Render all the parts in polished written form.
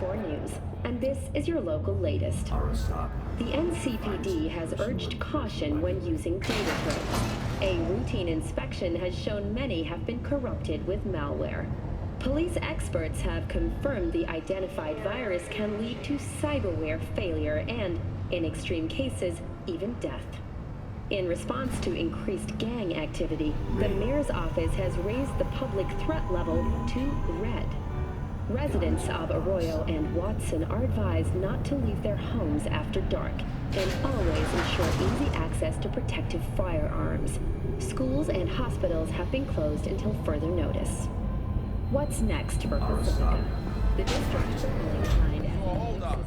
24 News, and this is your local latest. The NCPD has urged caution when using data trays. A routine inspection has shown many have been corrupted with malware. Police experts have confirmed the identified virus can lead to cyberware failure and, in extreme cases, even death. In response to increased gang activity, the mayor's office has raised the public threat level to red. Residents of Arroyo and Watson are advised not to leave their homes after dark and always ensure easy access to protective firearms. Schools and hospitals have been closed until further notice. What's next for Pacifica? The district falling behind as Hold up.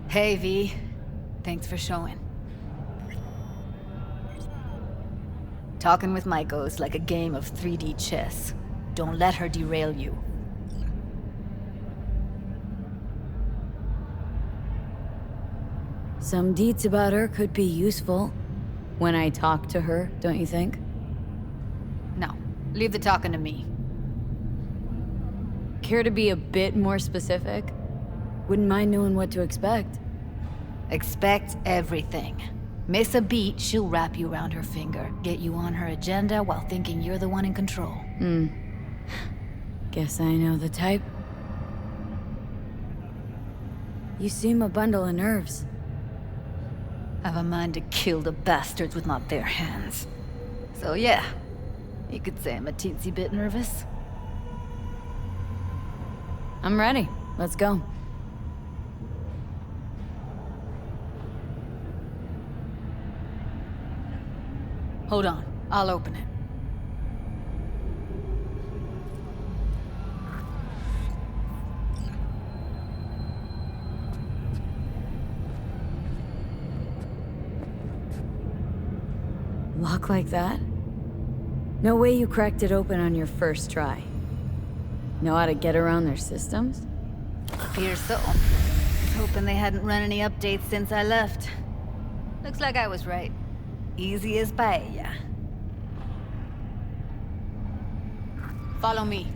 Hey, V. Thanks for showing. Talking with Maiko's like a game of 3D chess. Don't let her derail you. Some deets about her could be useful. When I talk to her, don't you think? No, leave the talking to me. Care to be a bit more specific? Wouldn't mind knowing what to expect. Expect everything. Miss a beat, she'll wrap you around her finger, get you on her agenda while thinking you're the one in control. Guess I know the type. You seem a bundle of nerves. I've a mind to kill the bastards with my bare hands. So yeah, you could say I'm a teensy bit nervous. I'm ready. Let's go. Hold on, I'll open it. Lock like that? No way you cracked it open on your first try. Know how to get around their systems? Fear so. Was hoping they hadn't run any updates since I left. Looks like I was right. Easy as paella. Follow me.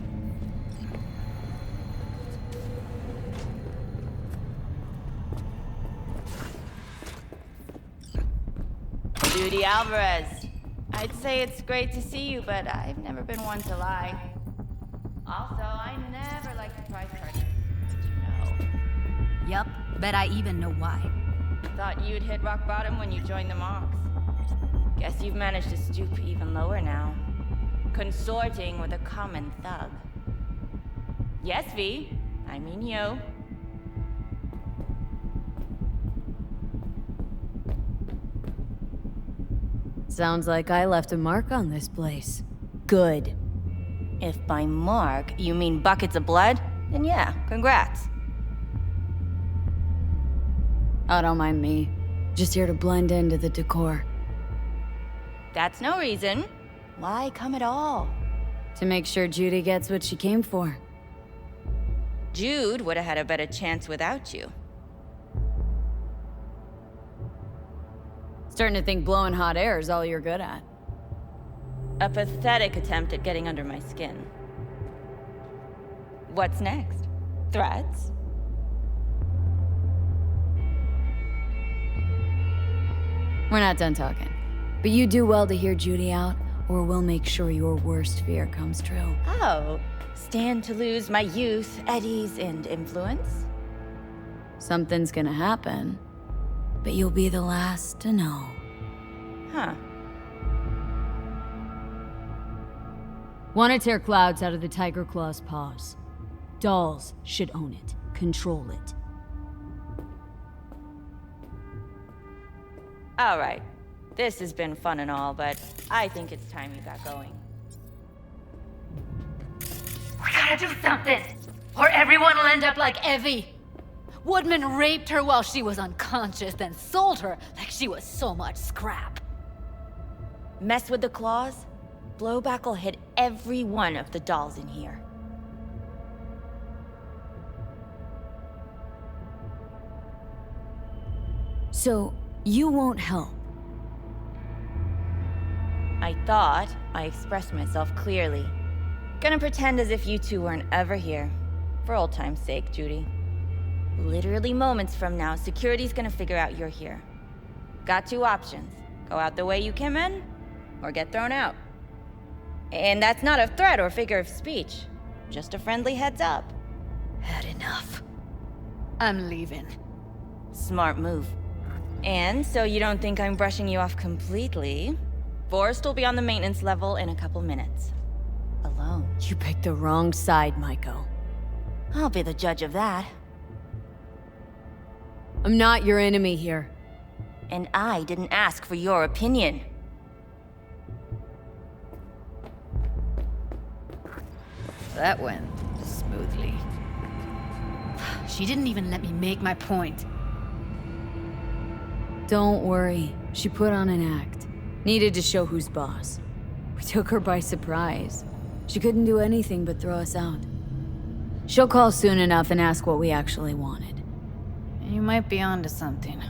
Judy Alvarez. I'd say it's great to see you, but I've never been one to lie. Also, I never like the price target, but you know. Yup, bet I even know why. Thought you'd hit rock bottom when you joined the Mox. Guess you've managed to stoop even lower now. Consorting with a common thug. Yes, V. I mean you. Sounds like I left a mark on this place. Good. If by mark you mean buckets of blood, then yeah, congrats. Oh, don't mind me. Just here to blend into the decor. That's no reason. Why come at all? To make sure Judy gets what she came for. Jude would have had a better chance without you. Starting to think blowing hot air is all you're good at. A pathetic attempt at getting under my skin. What's next? Threats? We're not done talking. But you do well to hear Judy out, or we'll make sure your worst fear comes true. Oh, stand to lose my youth, eddies, and influence? Something's gonna happen, but you'll be the last to know. Huh. Want to tear clouds out of the Tiger Claw's paws. Dolls should own it, control it. All right. This has been fun and all, but I think it's time you got going. We gotta do something, or everyone will end up like Evie. Woodman raped her while she was unconscious, then sold her like she was so much scrap. Mess with the claws? Blowback will hit every one of the dolls in here. So, you won't help? I thought I expressed myself clearly. Gonna pretend as if you two weren't ever here. For old time's sake, Judy. Literally moments from now, security's gonna figure out you're here. Got two options. Go out the way you came in, or get thrown out. And that's not a threat or figure of speech. Just a friendly heads up. Had enough. I'm leaving. Smart move. And so you don't think I'm brushing you off completely, Forrest will be on the maintenance level in a couple minutes. Alone. You picked the wrong side, Maiko. I'll be the judge of that. I'm not your enemy here. And I didn't ask for your opinion. That went smoothly. She didn't even let me make my point. Don't worry. She put on an act. Needed to show who's boss. We took her by surprise. She couldn't do anything but throw us out. She'll call soon enough and ask what we actually wanted. You might be onto something.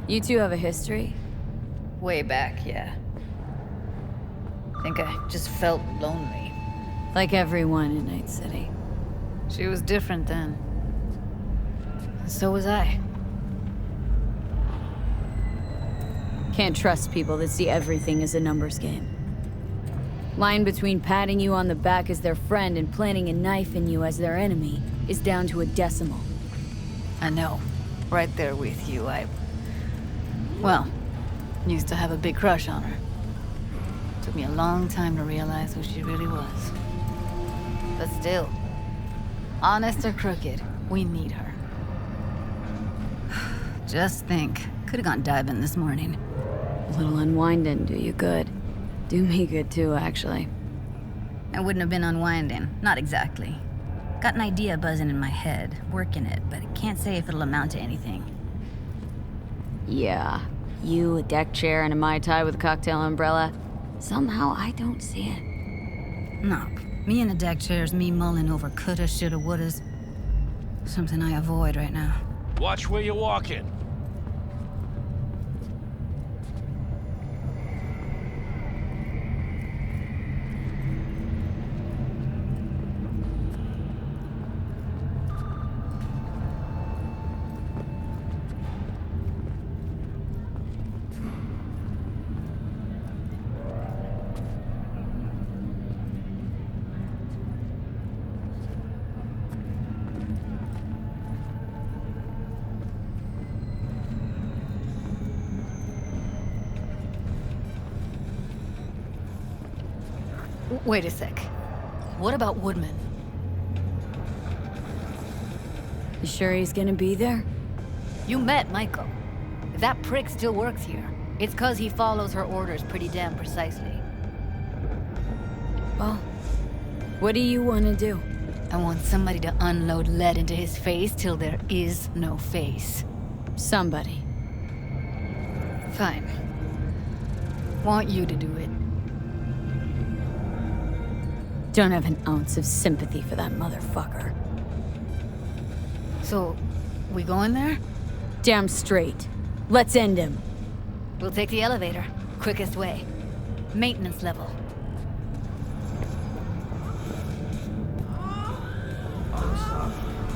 You two have a history? Way back, yeah. Think I just felt lonely. Like everyone in Night City. She was different then. So was I. Can't trust people that see everything as a numbers game. Line between patting you on the back as their friend and planting a knife in you as their enemy is down to a decimal. I know. Right there with you, Well, used to have a big crush on her. Took me a long time to realize who she really was. But still, honest or crooked, we need her. Just think, could have gone diving this morning. A little unwinding do you good. Do me good too, actually. I wouldn't have been unwinding, not exactly. Got an idea buzzing in my head, working it, but I can't say if it'll amount to anything. Yeah, you, a deck chair, and a Mai Tai with a cocktail umbrella. Somehow I don't see it. No, me in a deck chair's me mulling over coulda, shoulda, wouldas. Something I avoid right now. Watch where you're walking. Wait a sec. What about Woodman? You sure he's gonna be there? You met Michael. If that prick still works here, it's 'cause he follows her orders pretty damn precisely. Well, what do you want to do? I want somebody to unload lead into his face till there is no face. Somebody. Fine. Want you to do it. Don't have an ounce of sympathy for that motherfucker. So, we going there? Damn straight. Let's end him. We'll take the elevator. Quickest way. Maintenance level.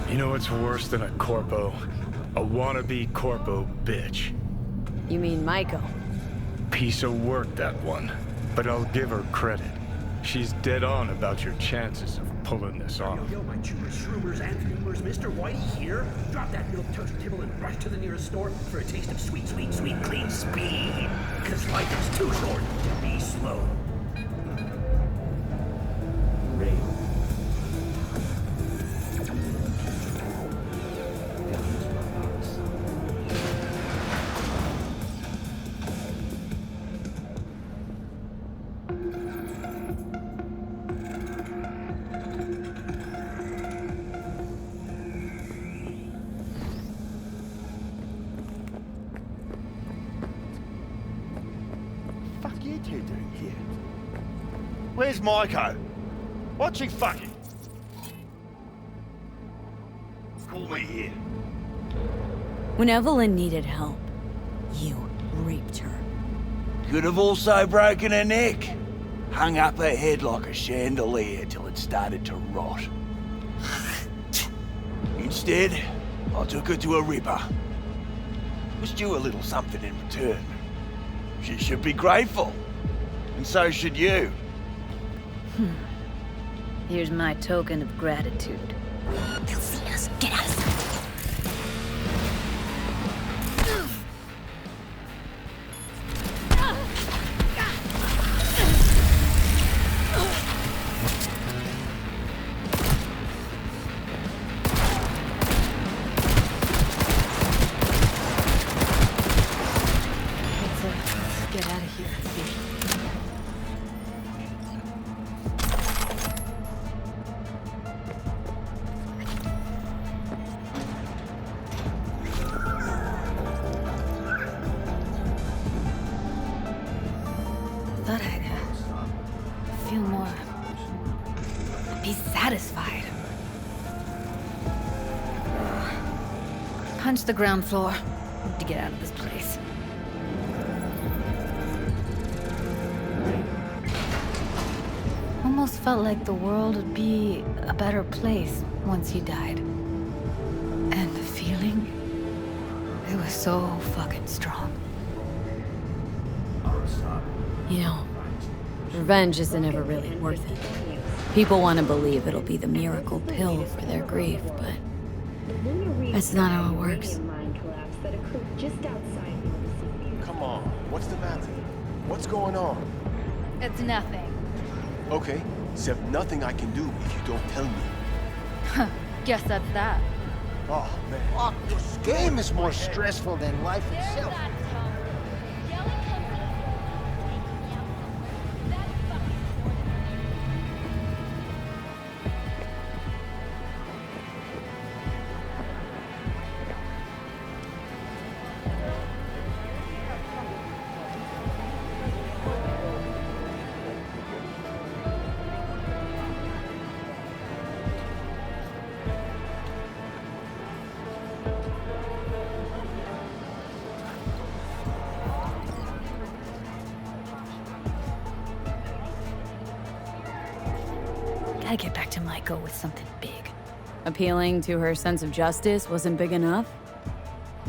You know what's worse than a corpo? A wannabe corpo bitch. You mean Maiko? Piece of work, that one. But I'll give her credit. She's dead on about your chances of pulling this off. Yo, my chewers, shroomers, and fumers, Mr. Whitey here. Drop that milk toast kibble and rush to the nearest store for a taste of sweet, sweet, sweet, clean speed. Cause life is too short to be slow. Rain. You two doing here? Where's Maiko? What's she fucking? Call me here. When Evelyn needed help, you raped her. Could have also broken her neck. Hung up her head like a chandelier till it started to rot. Instead, I took her to a ripper. Was due a little something in return. She should be grateful. And so should you. Here's my token of gratitude. They'll see us. Get out of sight. Let's get out of here. Thought I'd feel more, be satisfied. Punch the ground floor to get out of this place. Almost felt like the world would be a better place once he died. And the feeling, it was so fucking strong. You know, revenge isn't ever really worth it. People want to believe it'll be the miracle pill for their grief, but that's not how it works. Come on, what's the matter? What's going on? It's nothing. Okay, except nothing I can do if you don't tell me. Guess that's that. Oh, man. Fuck, this game is more stressful than life itself. Gotta get back to Maiko with something big. Appealing to her sense of justice wasn't big enough?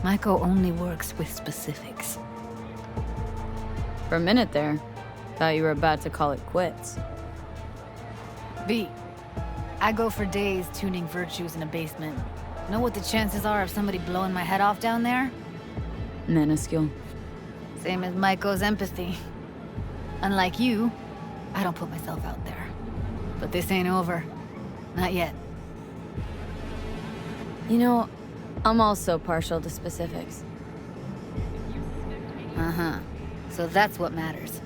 Maiko only works with specifics. For a minute there, thought you were about to call it quits. V, I go for days tuning virtues in a basement. Know what the chances are of somebody blowing my head off down there? Minuscule. Same as Maiko's empathy. Unlike you, I don't put myself out there. But this ain't over. Not yet. You know, I'm also partial to specifics. Uh-huh. So that's what matters.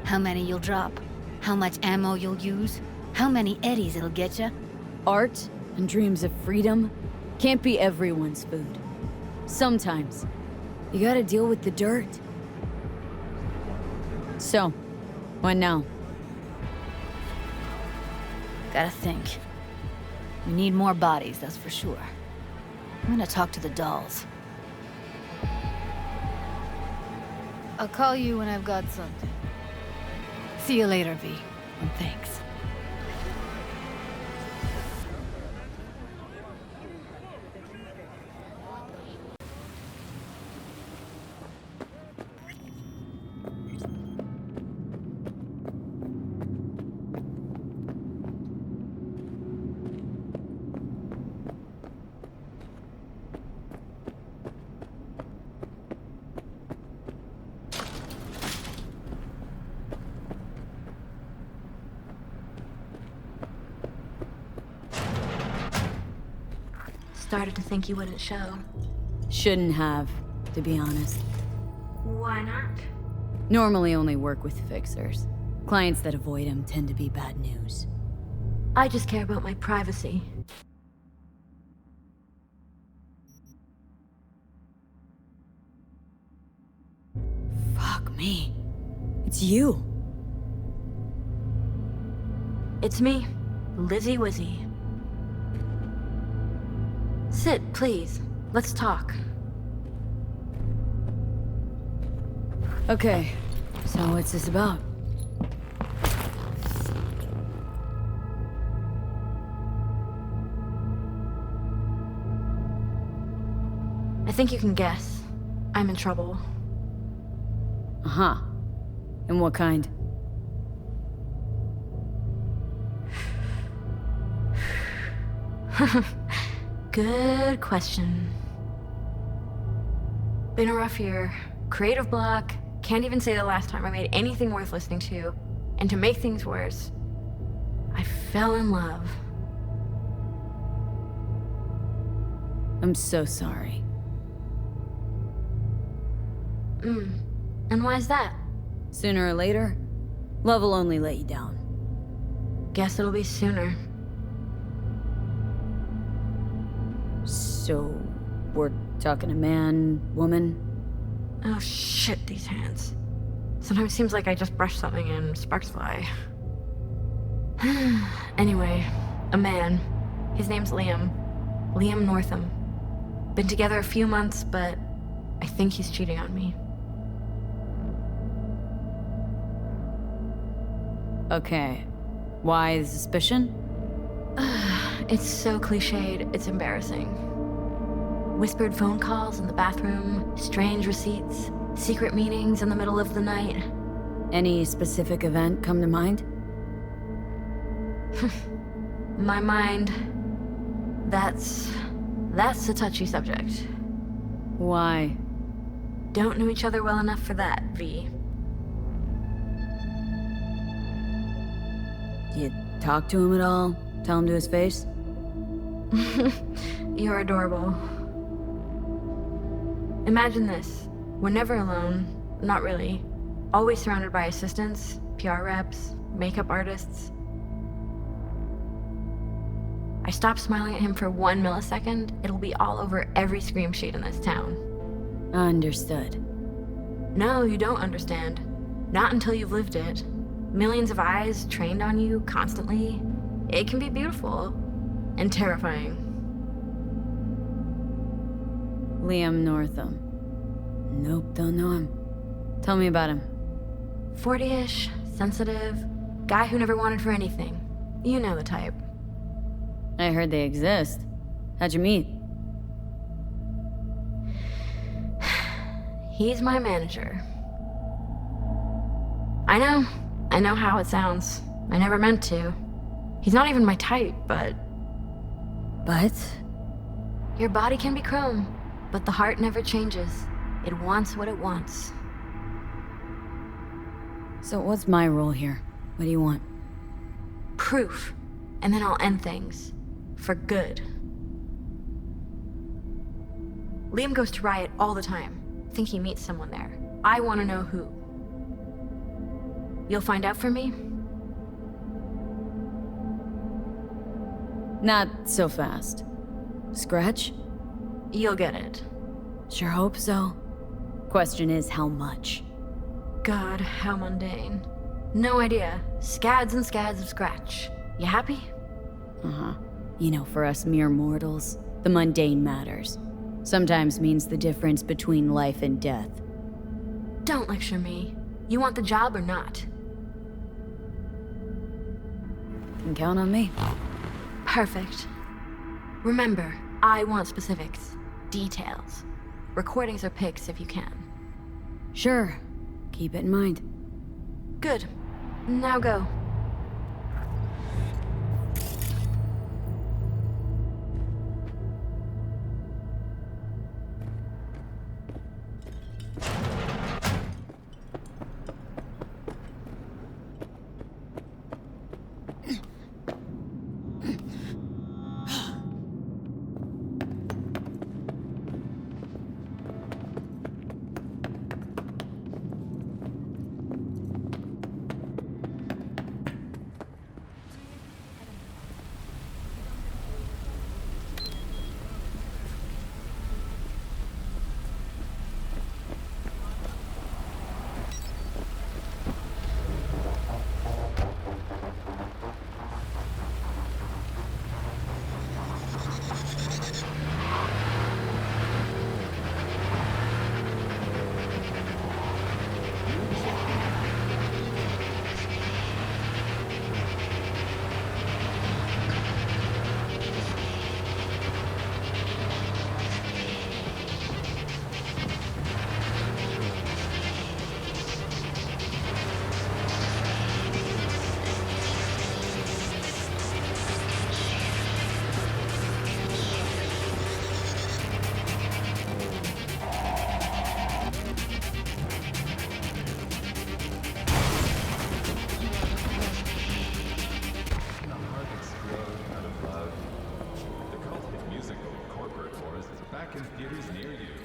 How many you'll drop, how much ammo you'll use, how many eddies it'll get you. Art and dreams of freedom can't be everyone's food. Sometimes, you gotta deal with the dirt. So, what now? Gotta think. We need more bodies, that's for sure. I'm gonna talk to the dolls. I'll call you when I've got something. See you later, V. And thanks. started to think you wouldn't show. Shouldn't have, to be honest. Why not? Normally only work with fixers. Clients that avoid him tend to be bad news. I just care about my privacy. Fuck me. It's you. It's me, Lizzie Wizzy. Sit, please. Let's talk. Okay, so what's this about? I think you can guess. I'm in trouble. Uh-huh. And what kind? Good question. Been a rough year. Creative block. Can't even say the last time I made anything worth listening to. And to make things worse, I fell in love. I'm so sorry. And why is that? Sooner or later, love will only let you down. Guess it'll be sooner. So, we're talking a man, woman? Oh shit, these hands. Sometimes it seems like I just brushed something and sparks fly. Anyway, a man. His name's Liam. Liam Northam. Been together a few months, but I think he's cheating on me. Okay. Why the suspicion? It's so cliched, it's embarrassing. Whispered phone calls in the bathroom, strange receipts, secret meetings in the middle of the night. Any specific event come to mind? My mind... That's a touchy subject. Why? Don't know each other well enough for that, V. You talk to him at all? Tell him to his face? You're adorable. Imagine this. We're never alone. Not really. Always surrounded by assistants, PR reps, makeup artists. I stop smiling at him for 1 millisecond, it'll be all over every scream sheet in this town. Understood. No, you don't understand. Not until you've lived it. Millions of eyes trained on you constantly. It can be beautiful and terrifying. Liam Northam. Nope, don't know him. Tell me about him. 40-ish, sensitive, guy who never wanted for anything. You know the type. I heard they exist. How'd you meet? He's my manager. I know how it sounds. I never meant to. He's not even my type, but... But? Your body can be chrome, but the heart never changes. It wants what it wants. So what's my role here? What do you want? Proof. And then I'll end things. For good. Liam goes to Riot all the time. Think he meets someone there. I want to know who. You'll find out for me? Not so fast. Scratch? You'll get it. Sure hope so. Question is, how much? God, how mundane. No idea. Scads and scads of scratch. You happy? Uh-huh. You know, for us mere mortals, the mundane matters. Sometimes means the difference between life and death. Don't lecture me. You want the job or not? Can count on me. Perfect. Remember, I want specifics. Details. Recordings or pics if you can. Sure. Keep it in mind. Good. Now go.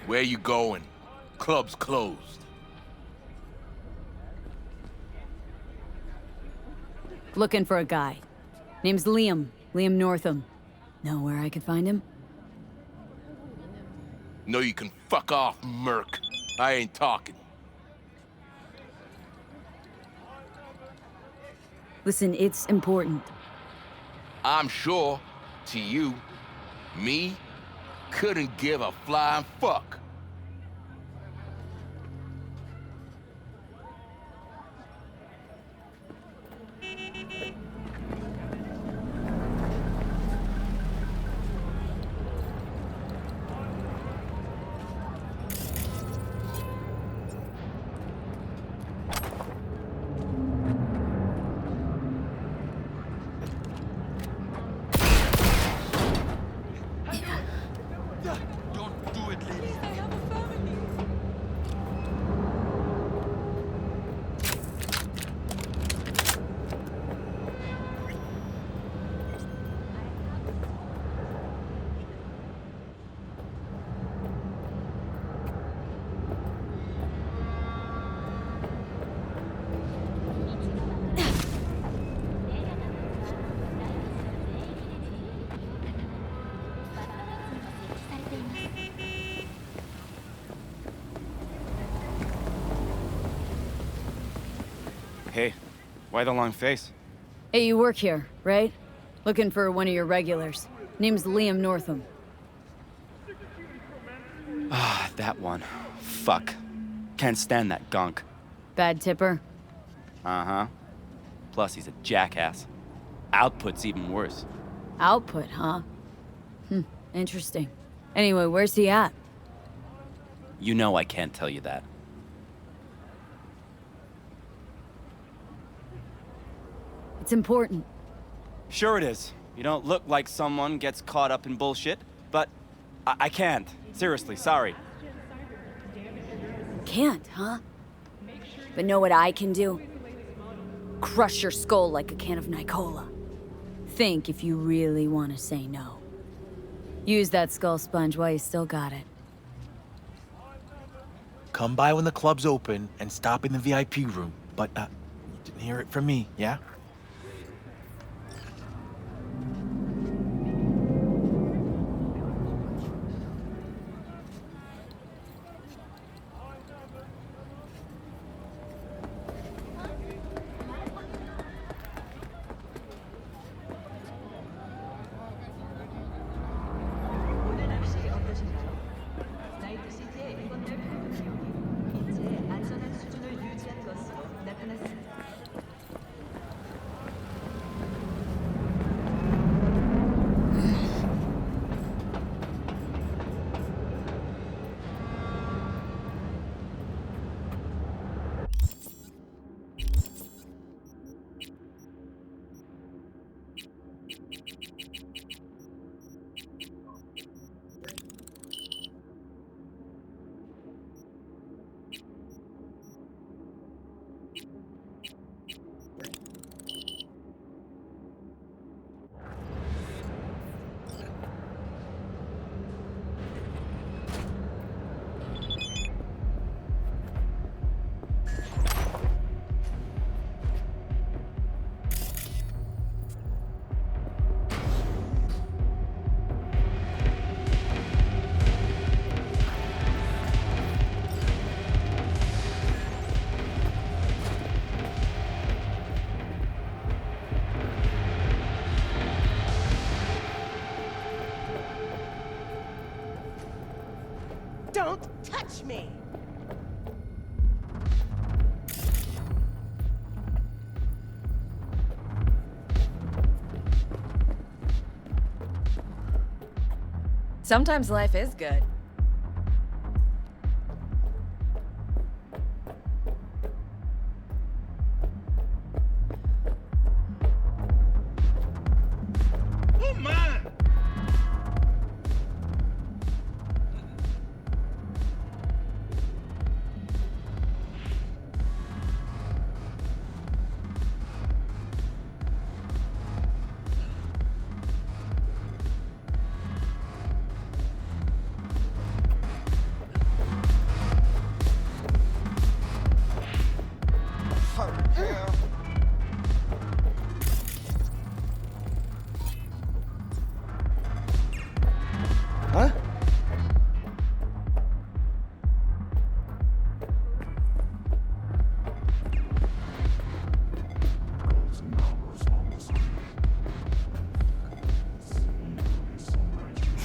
Where you going? Club's closed. Looking for a guy. Name's Liam. Liam Northam. Know where I could find him? No, you can fuck off, Merc. I ain't talking. Listen, it's important. I'm sure, to you, me, couldn't give a flying fuck. Hey, why the long face? Hey, you work here, right? Looking for one of your regulars. Name's Liam Northam. Ah, that one. Fuck. Can't stand that gunk. Bad tipper? Uh-huh. Plus, he's a jackass. Output's even worse. Output, huh? Interesting. Anyway, where's he at? You know I can't tell you that. It's important. Sure it is. You don't look like someone gets caught up in bullshit, but I can't. Seriously, sorry. Can't, huh? But know what I can do? Crush your skull like a can of Nicola. Think if you really want to say no. Use that skull sponge while you still got it. Come by when the club's open and stop in the VIP room. But, you didn't hear it from me, yeah? Don't touch me! Sometimes life is good. Oh, man!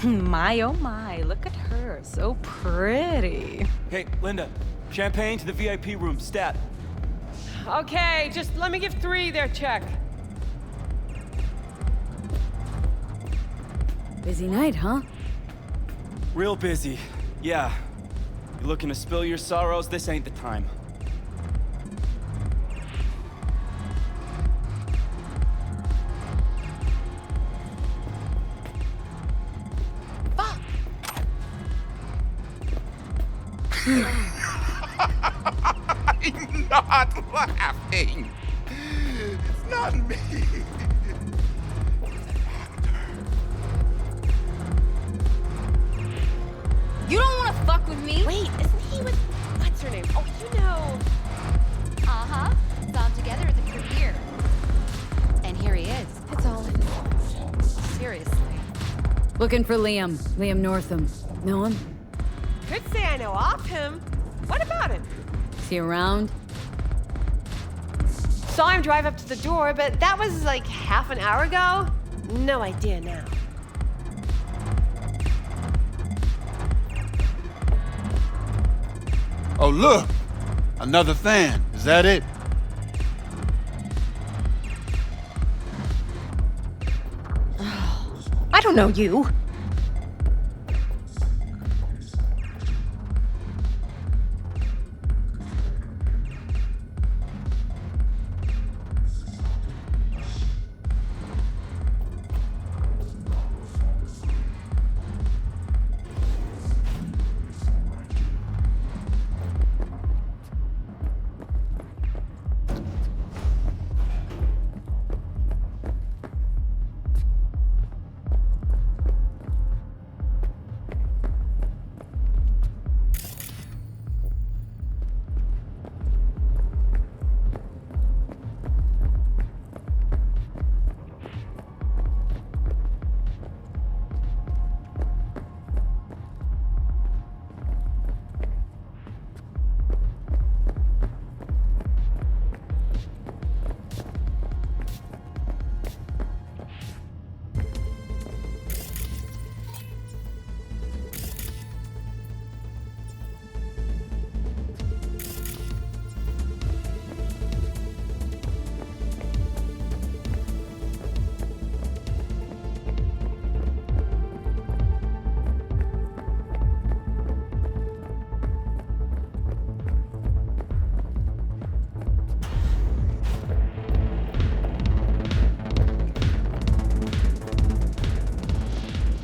My oh my, look at her. So pretty. Hey, Linda. Champagne to the VIP room, stat. Okay, just let me give 3 their check. Busy night, huh? Real busy. Yeah. You looking to spill your sorrows? This ain't the time. I'm not laughing. It's not me. You don't want to fuck with me? Wait, isn't he with... What's her name? Oh, you know... Uh-huh. Saw him together at the premiere. And here he is. It's all involved. Seriously. Looking for Liam. Liam Northam. Know him? Could say I know of him. What about him? Is he around? Saw him drive up to the door, but that was like half an hour ago. No idea now. Oh, look! Another fan. Is that it? I don't know you.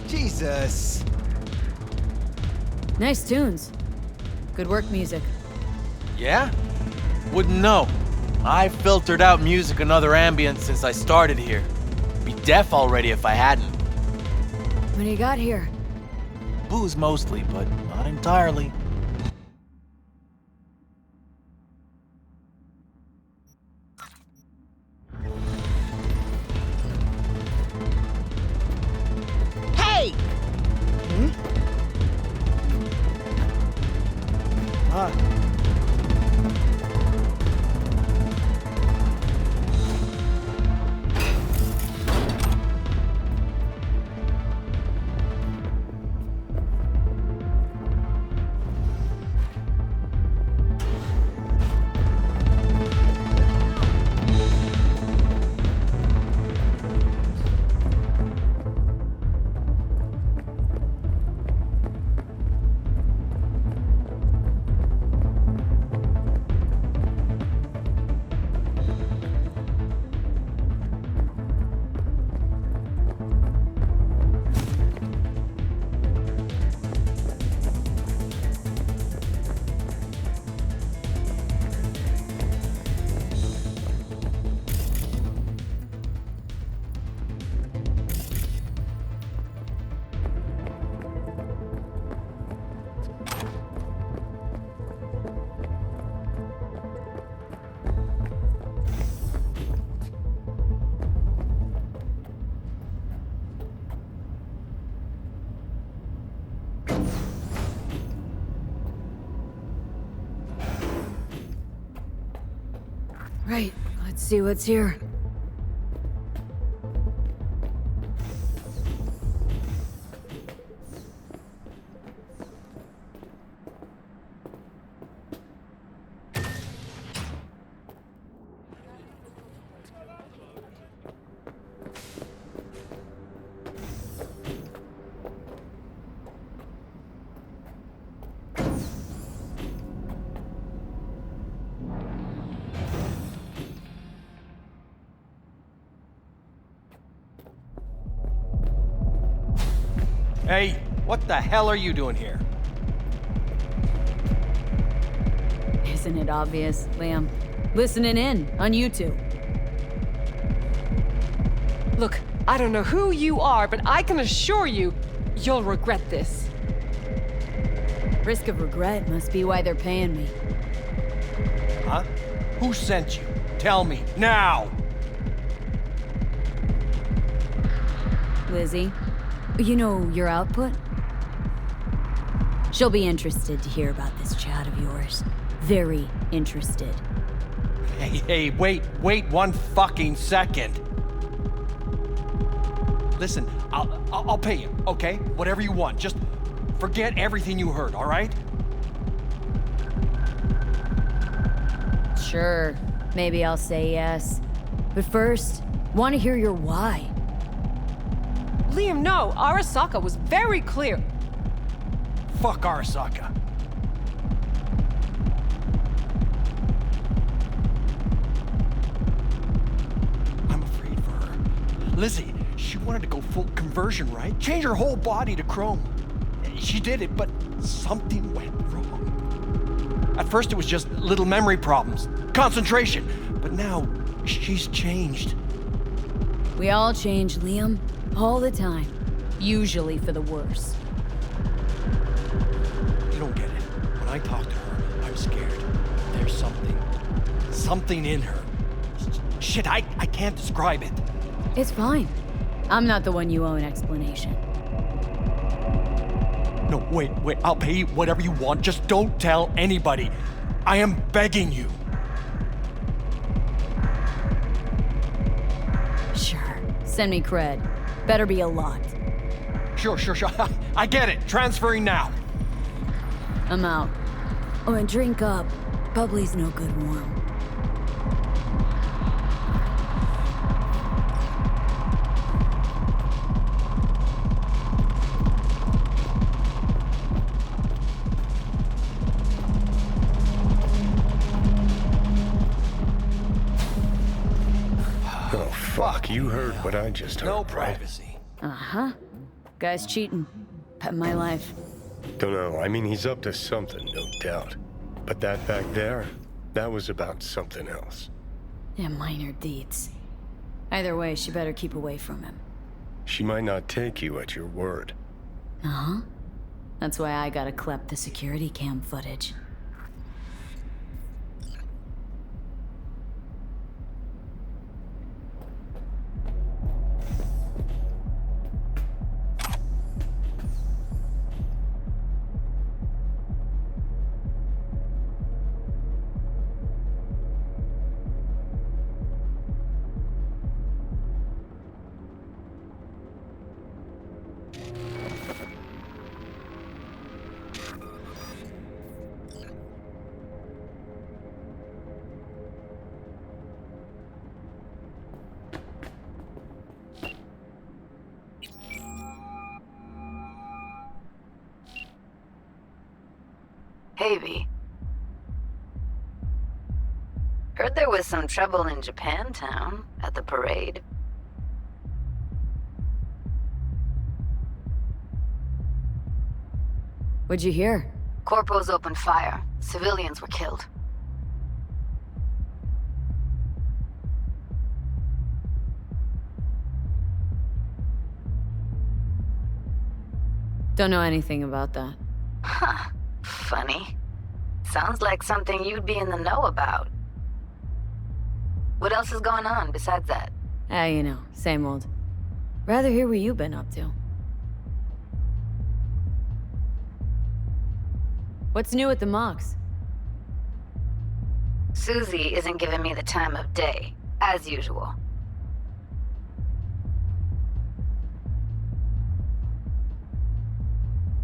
Jesus. Nice tunes. Good work, music. Yeah? Wouldn't know. I filtered out music and other ambience since I started here. Be deaf already if I hadn't. What do you got here? Booze mostly, but not entirely. Hey! Right, let's see what's here. Hey, what the hell are you doing here? Isn't it obvious, Liam? Listening in on YouTube. Look, I don't know who you are, but I can assure you, you'll regret this. Risk of regret must be why they're paying me. Huh? Who sent you? Tell me, now! Lizzie, you know your output? She'll be interested to hear about this chat of yours. Very interested. Hey, wait 1 fucking second. Listen, I'll pay you, okay? Whatever you want. Just forget everything you heard, all right? Sure, maybe I'll say yes. But first, want to hear your why. Liam, no, Arasaka was very clear. Fuck Arasaka. I'm afraid for her. Lizzie, she wanted to go full conversion, right? Change her whole body to chrome. She did it, but something went wrong. At first it was just little memory problems, concentration, but now she's changed. We all change, Liam. All the time. Usually for the worse. You don't get it. When I talk to her, I'm scared. There's something in her. Shit, I can't describe it. It's fine. I'm not the one you owe an explanation. No, wait, I'll pay you whatever you want. Just don't tell anybody. I am begging you. Sure. Send me cred. Better be a lot. Sure. I get it. Transferring now. I'm out. Oh, and drink up. Bubbly's no good warm. Oh, fuck. You heard what I just heard, No right? privacy. Uh-huh. Guy's cheating. Bet my life. Don't know. I mean, he's up to something, no doubt. But that back there, that was about something else. Yeah, minor deeds. Either way, she better keep away from him. She might not take you at your word. Uh-huh. That's why I gotta clep the security cam footage. Hey, V. Heard there was some trouble in Japantown at the parade. What'd you hear? Corpos opened fire. Civilians were killed. Don't know anything about that. Huh. Funny. Sounds like something you'd be in the know about. What else is going on besides that? Ah, you know, same old. Rather hear what you've been up to. What's new at the Mox? Susie isn't giving me the time of day, as usual.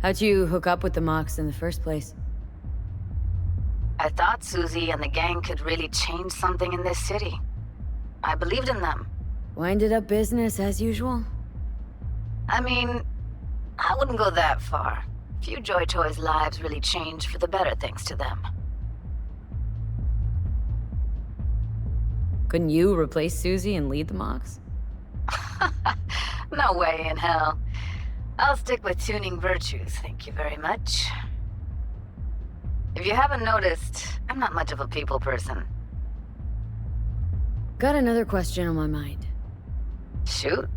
How'd you hook up with the Mox in the first place? I thought Susie and the gang could really change something in this city. I believed in them. Winded up business as usual? I mean, I wouldn't go that far. Few Joy Toys' lives really changed for the better thanks to them. Couldn't you replace Susie and lead the Mox? No way in hell. I'll stick with tuning virtues, thank you very much. If you haven't noticed, I'm not much of a people person. Got another question on my mind. Shoot.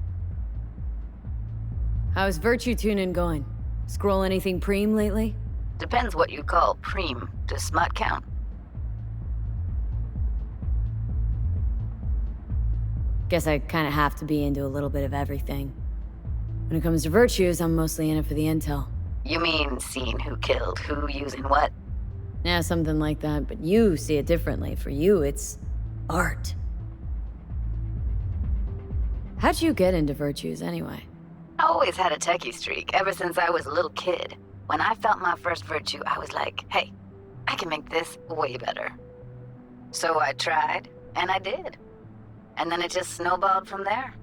How's virtue tuning going? Scroll anything preem lately? Depends what you call preem. Does smut count? Guess I kinda have to be into a little bit of everything. When it comes to virtues, I'm mostly in it for the intel. You mean seeing who killed who using what? Yeah, something like that, but you see it differently. For you, it's art. How'd you get into virtues anyway? I always had a techie streak ever since I was a little kid. When I felt my first virtue, I was like, hey, I can make this way better. So I tried, and I did. And then it just snowballed from there.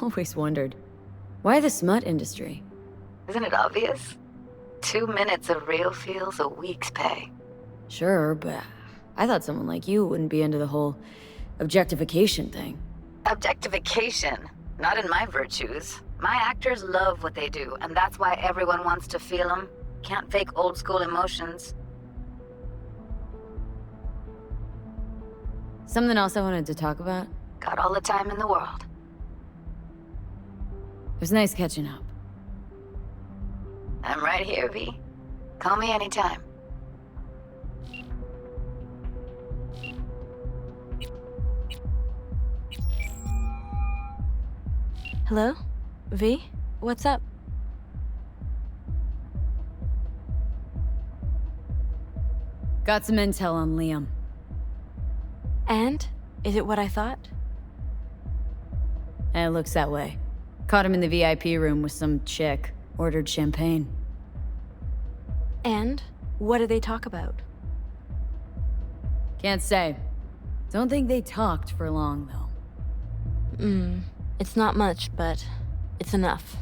Always wondered, why the smut industry? Isn't it obvious? 2 minutes of real feels a week's pay. Sure, but I thought someone like you wouldn't be into the whole objectification thing. Objectification? Not in my virtues. My actors love what they do, and that's why everyone wants to feel them. Can't fake old school emotions. Something else I wanted to talk about? Got all the time in the world. It was nice catching up. I'm right here, V. Call me anytime. Hello? V? What's up? Got some intel on Liam. And? Is it what I thought? It looks that way. Caught him in the VIP room with some chick. Ordered champagne. And? What did they talk about? Can't say. Don't think they talked for long, though. It's not much, but it's enough.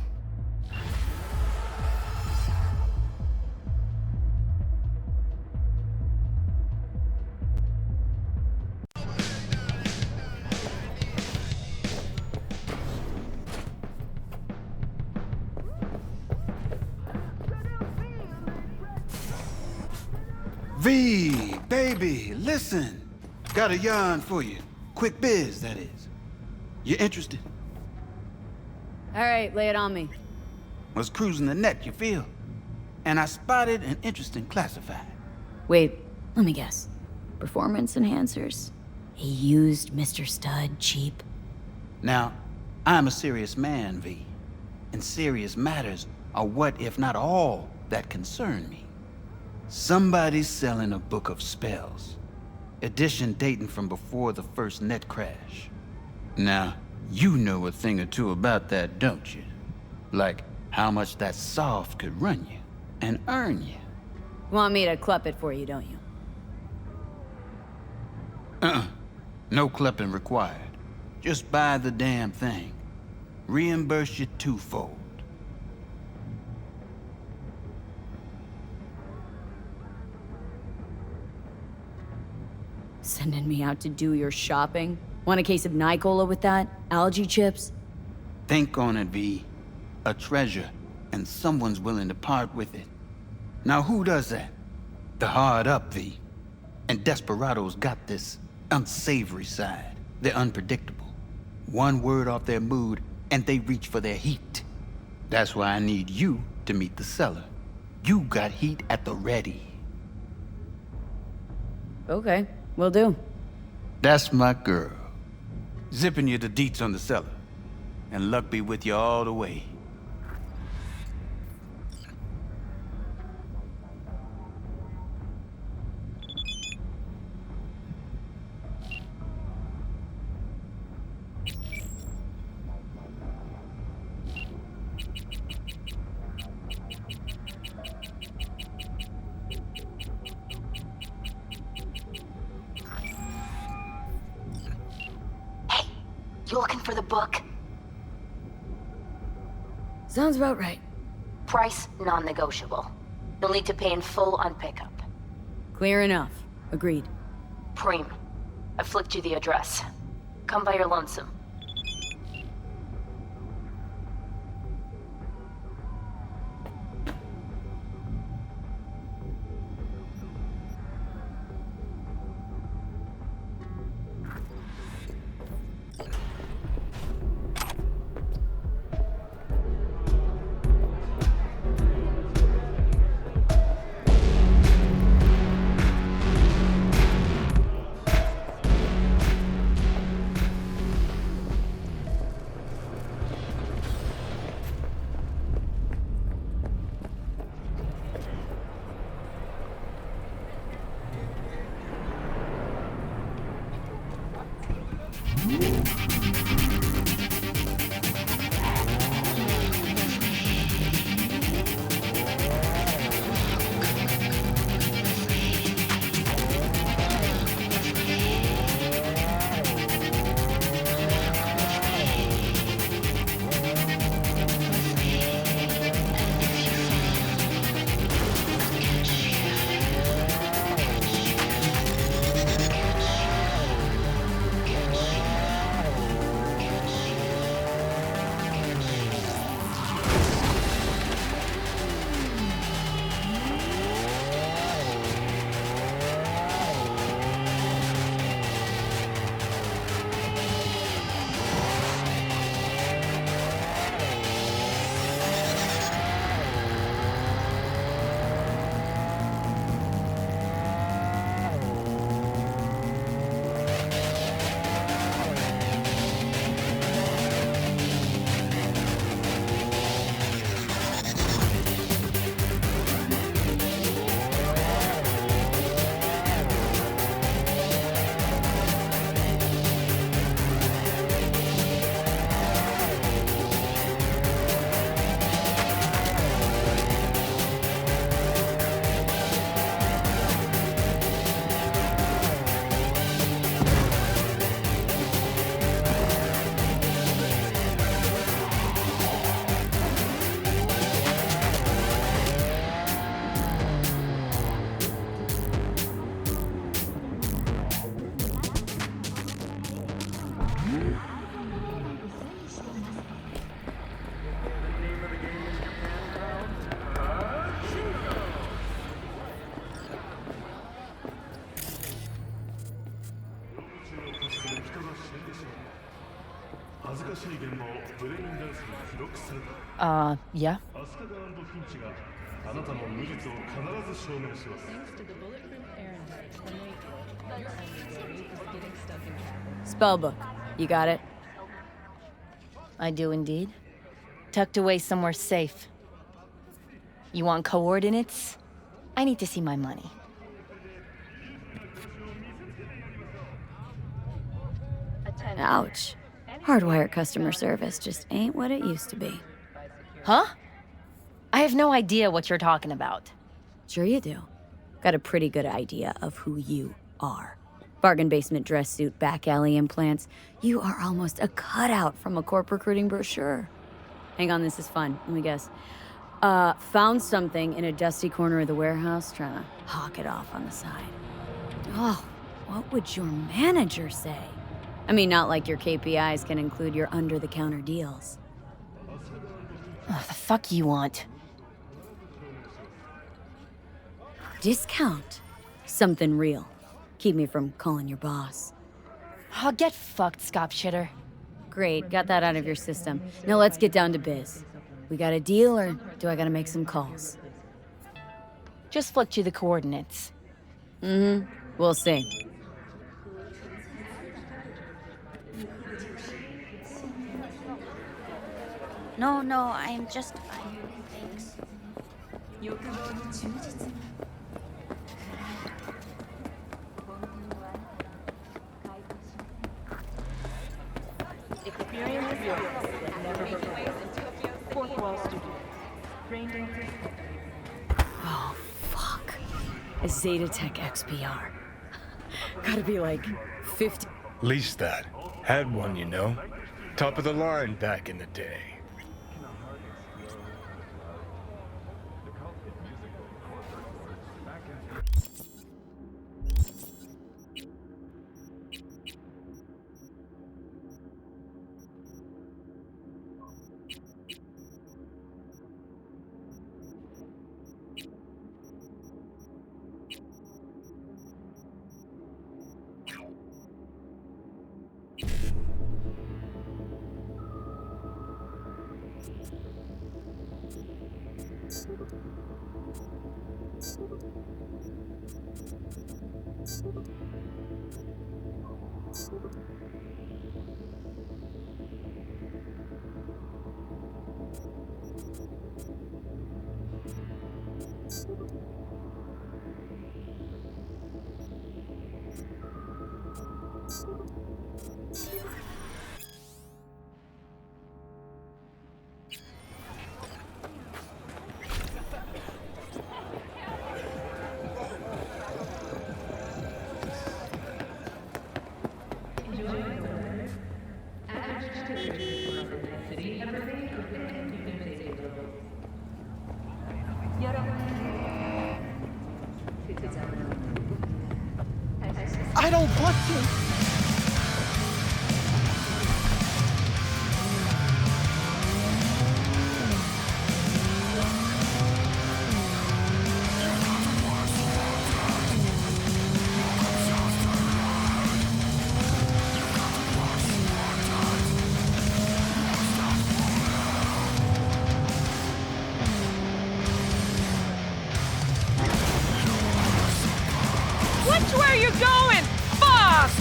V, baby, listen. Got a yarn for you. Quick biz, that is. You interested? All right, lay it on me. Was cruising the net, you feel? And I spotted an interesting classified. Wait, let me guess. Performance enhancers? He used Mr. Stud cheap? Now, I'm a serious man, V. And serious matters are what, if not all, that concern me. Somebody's selling a book of spells. Edition dating from before the first net crash. Now, you know a thing or two about that, don't you? Like how much that soft could run you and earn you. Want me to clup it for you, don't you? No clipping required. Just buy the damn thing. Reimburse you twofold. Sending me out to do your shopping? Want a case of Nicola with that? Algae chips? Think on it, V. A treasure, and someone's willing to part with it. Now who does that? The hard up, V. And desperados got this unsavory side. They're unpredictable. One word off their mood, and they reach for their heat. That's why I need you to meet the seller. You got heat at the ready. Okay, will do. That's my girl. Zipping you the deets on the seller. And luck be with you all the way. You looking for the book? Sounds about right. Price non-negotiable. You'll need to pay in full on pickup. Clear enough. Agreed. Preem, I flicked you the address. Come by your lonesome. Yeah? Spellbook. You got it? I do indeed. Tucked away somewhere safe. You want coordinates? I need to see my money. Ouch. Hardwire customer service just ain't what it used to be. Huh? I have no idea what you're talking about. Sure you do. Got a pretty good idea of who you are. Bargain basement dress suit, back alley implants. You are almost a cutout from a corp recruiting brochure. Hang on, this is fun. Let me guess. Found something in a dusty corner of the warehouse, trying to hawk it off on the side. Oh, what would your manager say? I mean, not like your KPIs can include your under-the-counter deals. Oh, the fuck you want? Discount. Something real. Keep me from calling your boss. Oh, get fucked, scop shitter. Great, got that out of your system. Now let's get down to biz. We got a deal, or do I gotta make some calls? Just flicked you the coordinates. Mm-hmm. We'll see. No, I'm just fine. Thanks. Experience yours. Never before. Fourth Wall Studio. Oh, fuck. A Zetatech XPR. Gotta be like 50. Lease that. Had one, you know. Top of the line back in the day. I don't want to. Watch where you're going! Fuck!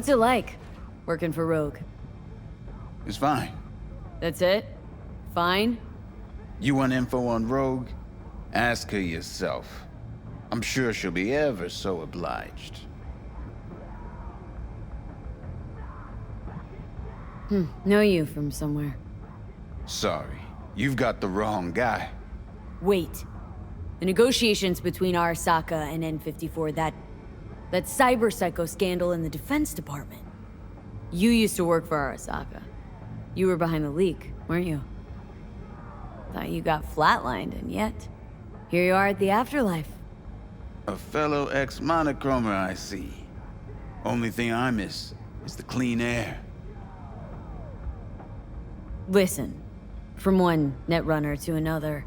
What's it like, working for Rogue? It's fine. That's it? Fine? You want info on Rogue? Ask her yourself. I'm sure she'll be ever so obliged. Know you from somewhere. Sorry, you've got the wrong guy. Wait. The negotiations between Arasaka and N54, that cyber psycho scandal in the Defense Department. You used to work for Arasaka. You were behind the leak, weren't you? Thought you got flatlined, and yet, here you are at the afterlife. A fellow ex-monochromer, I see. Only thing I miss is the clean air. Listen, from one netrunner to another.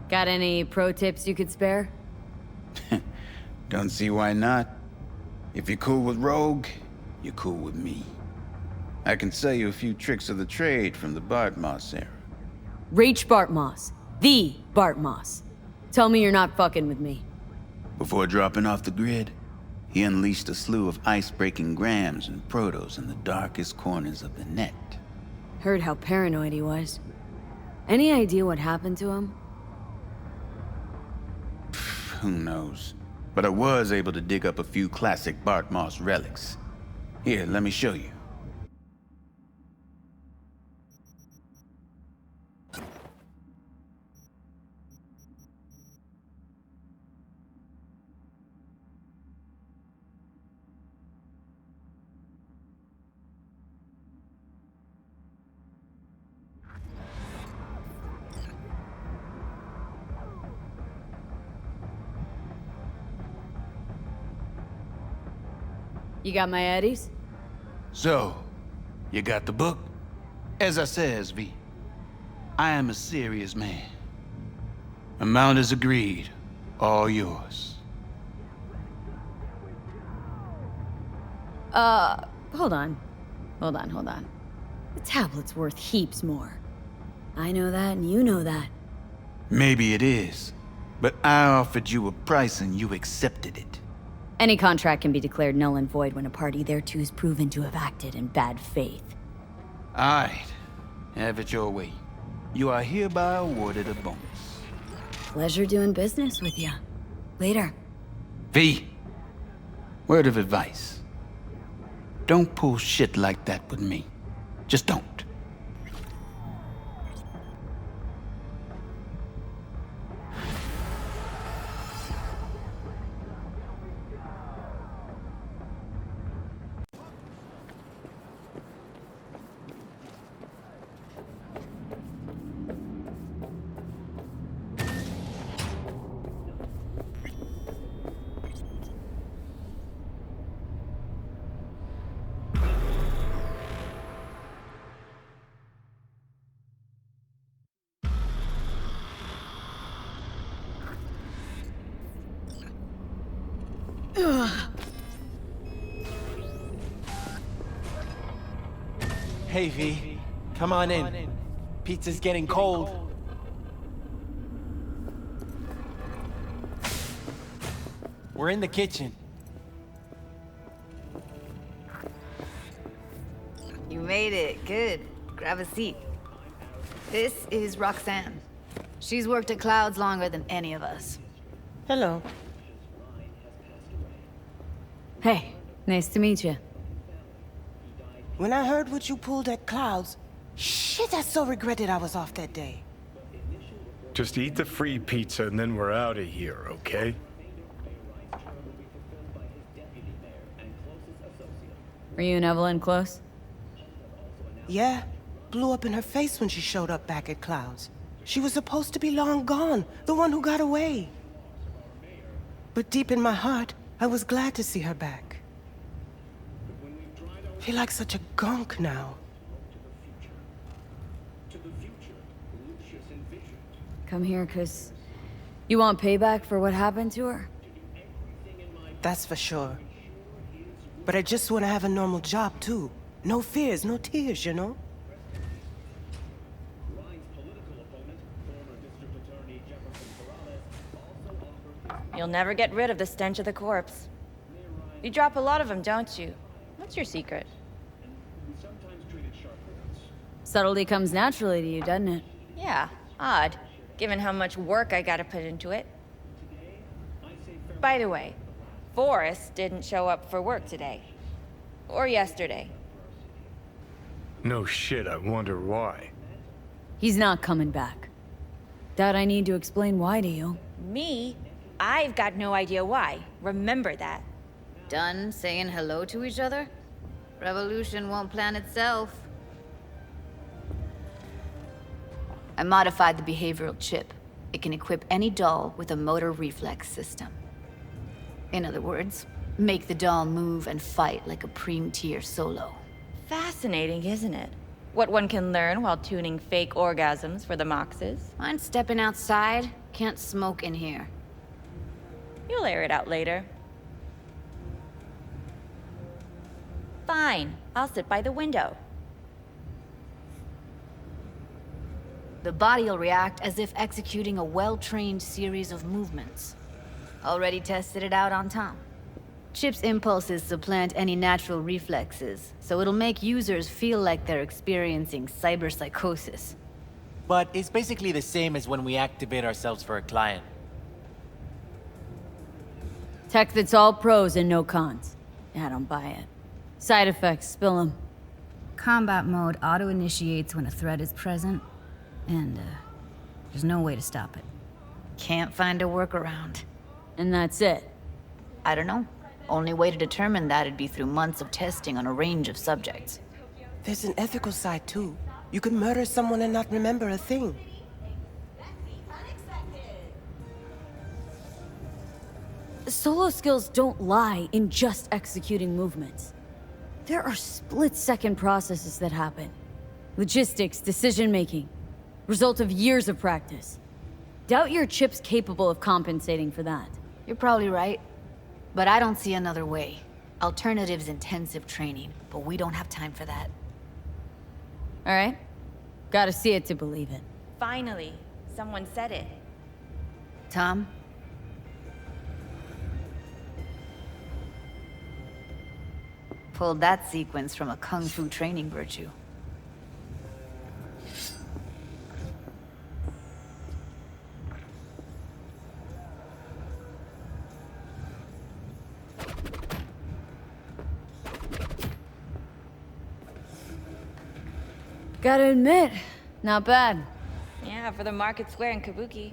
Got any pro tips you could spare? Don't see why not. If you're cool with Rogue, you're cool with me. I can sell you a few tricks of the trade from the Bartmoss era. Rach Bartmoss. The Bartmoss. Tell me you're not fucking with me. Before dropping off the grid, he unleashed a slew of ice-breaking grams and protos in the darkest corners of the net. Heard how paranoid he was. Any idea what happened to him? Who knows? But I was able to dig up a few classic Bartmoss relics. Here, let me show you. You got my eddies? So, you got the book? As I says, V, I am a serious man. Amount is agreed. All yours. Hold on. Hold on. The tablet's worth heaps more. I know that, and you know that. Maybe it is, but I offered you a price and you accepted it. Any contract can be declared null and void when a party thereto is proven to have acted in bad faith. Alright. Have it your way. You are hereby awarded a bonus. Pleasure doing business with you. Later. V, word of advice. Don't pull shit like that with me. Just don't. Hey, V. Come on in. Pizza's getting cold. We're in the kitchen. You made it. Good. Grab a seat. This is Roxanne. She's worked at Clouds longer than any of us. Hello. Hey, nice to meet you. When I heard what you pulled at Clouds, shit, I so regretted I was off that day. Just eat the free pizza and then we're out of here, okay? Were you and Evelyn close? Yeah, blew up in her face when she showed up back at Clouds. She was supposed to be long gone, the one who got away. But deep in my heart, I was glad to see her back. Feel like such a gunk now. Come here, 'cause you want payback for what happened to her? That's for sure. But I just want to have a normal job, too. No fears, no tears, you know? You'll never get rid of the stench of the corpse. You drop a lot of them, don't you? What's your secret? Subtlety comes naturally to you, doesn't it? Yeah, odd, given how much work I gotta put into it. By the way, Forrest didn't show up for work today. Or yesterday. No shit, I wonder why. He's not coming back. Doubt I need to explain why to you. Me? I've got no idea why. Remember that. Done saying hello to each other? Revolution won't plan itself. I modified the behavioral chip. It can equip any doll with a motor reflex system. In other words, make the doll move and fight like a Preem-tier solo. Fascinating, isn't it? What one can learn while tuning fake orgasms for the Moxes. Mind stepping outside? Can't smoke in here. You'll air it out later. Fine, I'll sit by the window. The body'll react as if executing a well-trained series of movements. Already tested it out on Tom. Chip's impulses supplant any natural reflexes, so it'll make users feel like they're experiencing cyberpsychosis. But it's basically the same as when we activate ourselves for a client. Tech that's all pros and no cons. I don't buy it. Side effects, spill them. Combat mode auto-initiates when a threat is present, and there's no way to stop it. Can't find a workaround. And that's it. I don't know. Only way to determine that'd be through months of testing on a range of subjects. There's an ethical side too. You could murder someone and not remember a thing. Solo skills don't lie in just executing movements. There are split-second processes that happen. Logistics, decision-making. Result of years of practice. Doubt your chip's capable of compensating for that. You're probably right. But I don't see another way. Alternative's intensive training, but we don't have time for that. All right. Gotta see it to believe it. Finally, someone said it. Tom? Pulled that sequence from a kung fu training virtue. Gotta admit, not bad. Yeah, for the market square in Kabuki.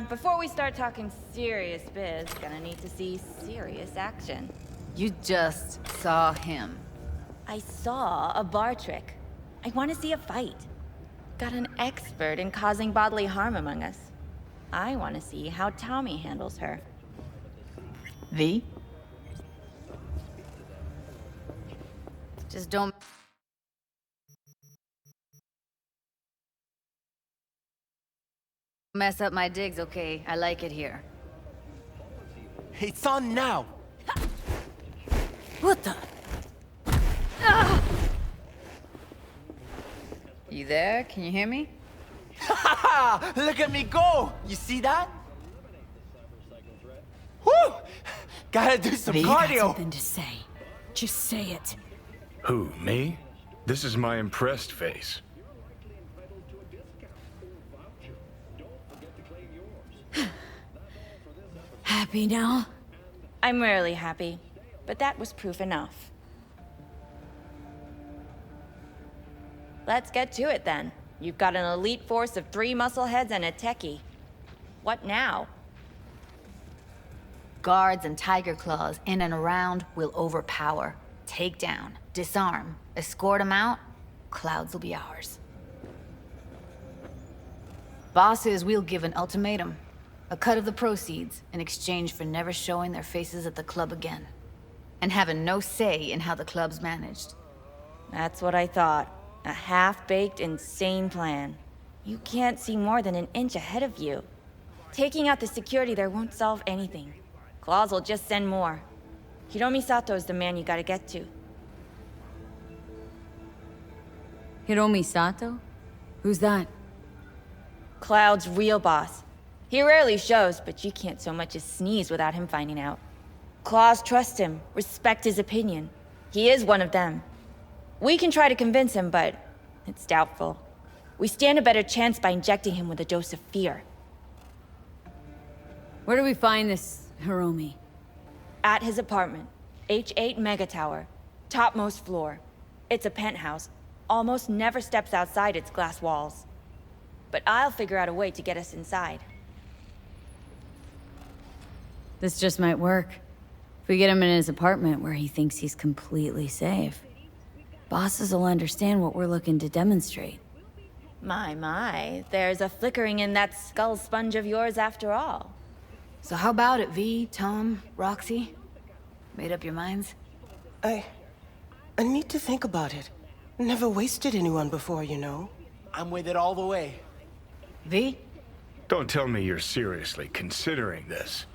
Before we start talking serious biz, gonna need to see serious action. You just saw him. I saw a bar trick. I want to see a fight. Got an expert in causing bodily harm among us. I want to see how Tommy handles her. V? Just don't... mess up my digs, okay? I like it here. It's on now! What the? You there? Can you hear me? Look at me go! You see that? Woo! Gotta do some V cardio! got something to say. Just say it. Who, me? This is my impressed face. Happy now? I'm rarely happy, but that was proof enough. Let's get to it then. You've got an elite force of 3 muscleheads and a techie. What now? Guards and tiger claws in and around will overpower, take down, disarm, escort them out. Clouds will be ours. Bosses, we'll give an ultimatum. A cut of the proceeds in exchange for never showing their faces at the club again. And having no say in how the club's managed. That's what I thought. A half-baked, insane plan. You can't see more than an inch ahead of you. Taking out the security there won't solve anything. Claws will just send more. Hiromi Sato's the man you gotta get to. Hiromi Sato? Who's that? Cloud's real boss. He rarely shows, but you can't so much as sneeze without him finding out. Claws trust him, respect his opinion. He is one of them. We can try to convince him, but it's doubtful. We stand a better chance by injecting him with a dose of fear. Where do we find this Hiromi? At his apartment. H8 Mega Tower. Topmost floor. It's a penthouse. Almost never steps outside its glass walls. But I'll figure out a way to get us inside. This just might work. If we get him in his apartment where he thinks he's completely safe, bosses will understand what we're looking to demonstrate. My, there's a flickering in that skull sponge of yours after all. So how about it, V, Tom, Roxy? Made up your minds? I need to think about it. Never wasted anyone before, you know. I'm with it all the way. V? Don't tell me you're seriously considering this.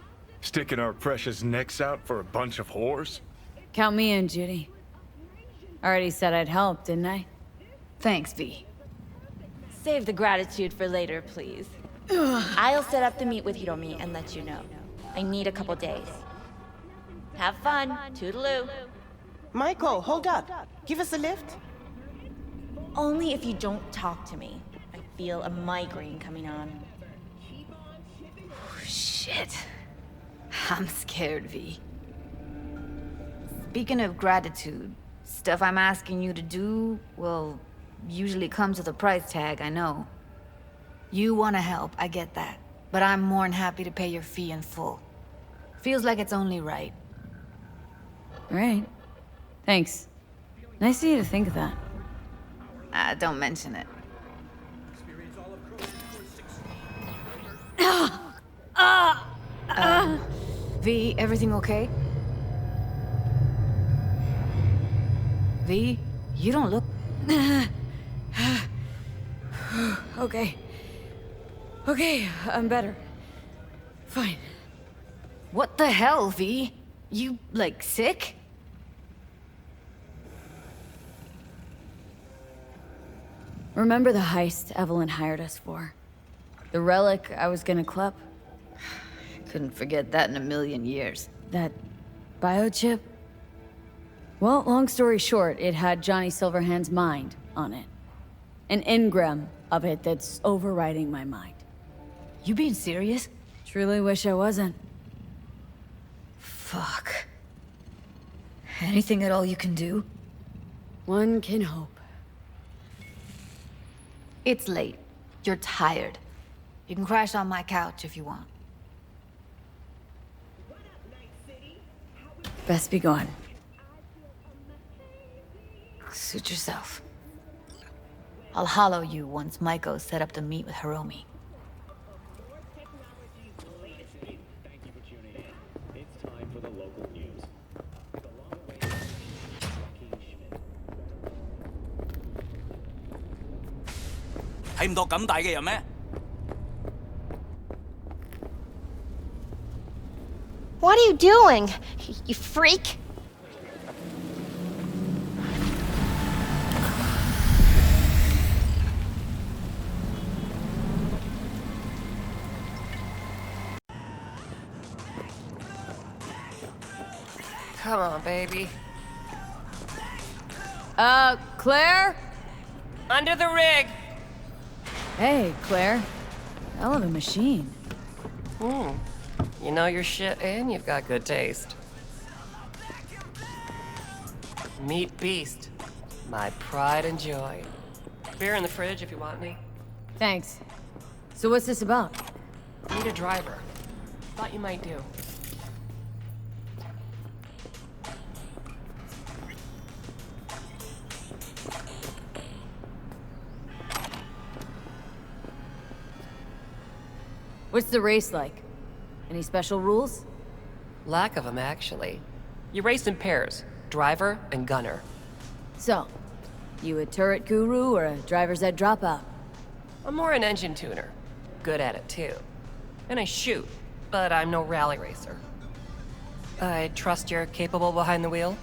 Sticking our precious necks out for a bunch of whores? Count me in, Judy. Already said I'd help, didn't I? Thanks, V. Save the gratitude for later, please. I'll set up the meet with Hiromi and let you know. I need a couple days. Have fun. Toodaloo. Michael, hold up. Give us a lift. Only if you don't talk to me. I feel a migraine coming on. Shit. I'm scared, V. Speaking of gratitude, stuff I'm asking you to do, well, usually comes with a price tag, I know. You want to help, I get that. But I'm more than happy to pay your fee in full. Feels like it's only right. Right. Thanks. Nice of you to think of that. Don't mention it. V, everything okay? V, you don't look... Okay. Okay, I'm better. Fine. What the hell, V? You, like, sick? Remember the heist Evelyn hired us for? The relic I was gonna klep? Couldn't forget that in a million years. That biochip? Well, long story short, it had Johnny Silverhand's mind on it. An engram of it that's overriding my mind. You being serious? Truly wish I wasn't. Fuck. Anything at all you can do? One can hope. It's late. You're tired. You can crash on my couch if you want. Best be gone. Suit yourself. I'll hollow you once Maiko's set up to meet with Hiromi. What are you doing? You freak? Come on, baby. Claire? Under the rig. Hey, Claire. Hell of a machine. You know your shit and you've got good taste. Meat Beast. My pride and joy. Beer in the fridge if you want any. Thanks. So what's this about? Need a driver. Thought you might do. What's the race like? Any special rules? Lack of them, actually. You race in pairs, driver and gunner. So, you a turret guru or a driver's ed dropout? I'm more an engine tuner. Good at it, too. And I shoot, but I'm no rally racer. I trust you're capable behind the wheel?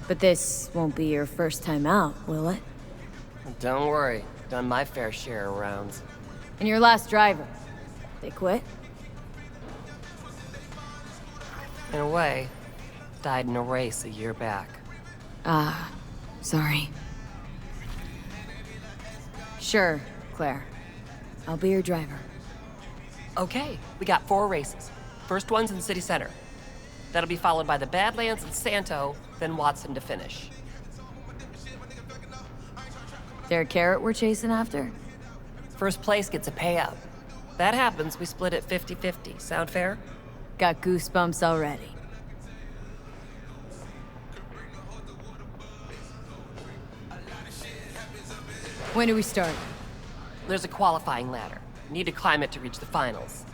But this won't be your first time out, will it? Don't worry. Done my fair share of rounds. And your last driver, they quit? In a way, died in a race a year back. Ah, sorry. Sure, Claire. I'll be your driver. Okay, we got 4 races. First one's in City Center. That'll be followed by the Badlands and Santo, then Watson to finish. There a carrot we're chasing after? First place gets a payout. That happens, we split it 50-50. Sound fair? Got goosebumps already. When do we start? There's a qualifying ladder. Need to climb it to reach the finals.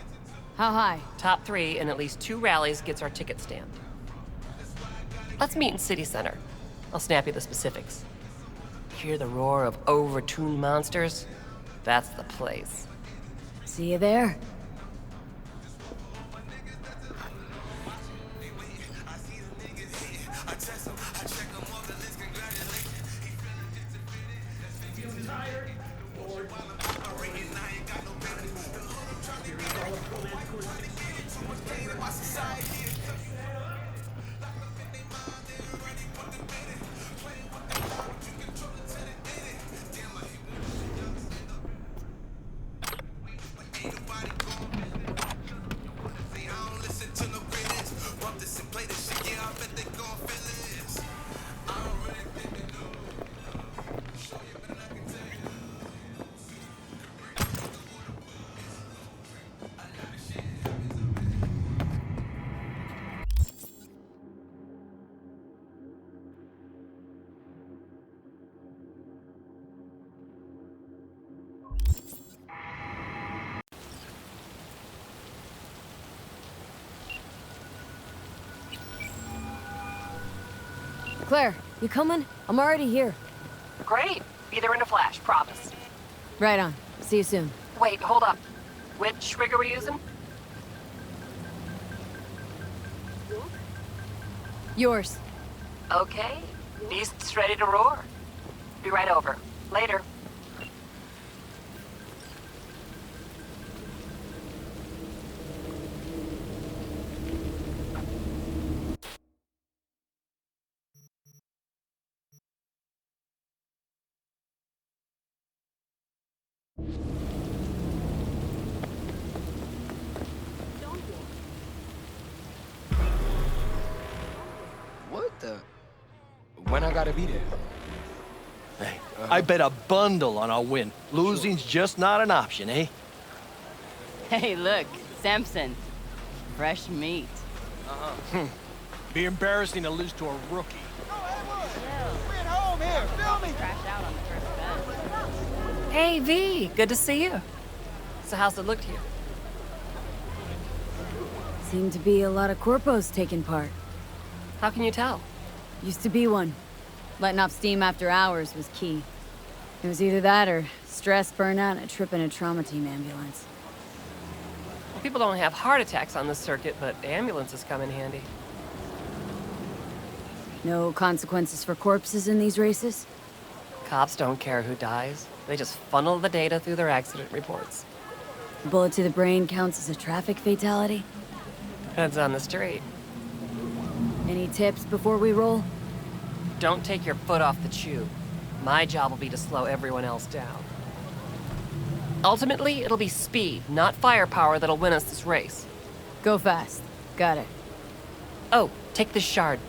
How high? Top 3 in at least 2 rallies gets our ticket stamp. Let's meet in City Center. I'll snap you the specifics. Hear the roar of overtuned monsters? That's the place. See you there. Claire, you coming? I'm already here. Great. Be there in a flash, promise. Right on. See you soon. Wait, hold up. Which rig are we using? Yours. Okay. Beast's ready to roar. Be right over. Later. What the? When I gotta be there? Hey, I bet a bundle on a win. Losing's just not an option, eh? Hey, look, Samson. Fresh meat. Be embarrassing to lose to a rookie. We're at home here. Film me. Crash out on the first bed. Hey, V. Good to see you. So how's it look to you? Seemed to be a lot of corpos taking part. How can you tell? Used to be one. Letting off steam after hours was key. It was either that or stress, burnout, and a trip in a trauma team ambulance. Well, people don't have heart attacks on this circuit, but ambulances come in handy. No consequences for corpses in these races? Cops don't care who dies. They just funnel the data through their accident reports. A bullet to the brain counts as a traffic fatality? Depends on the street. Any tips before we roll? Don't take your foot off the chew. My job will be to slow everyone else down. Ultimately, it'll be speed, not firepower, that'll win us this race. Go fast. Got it. Oh, take this shard.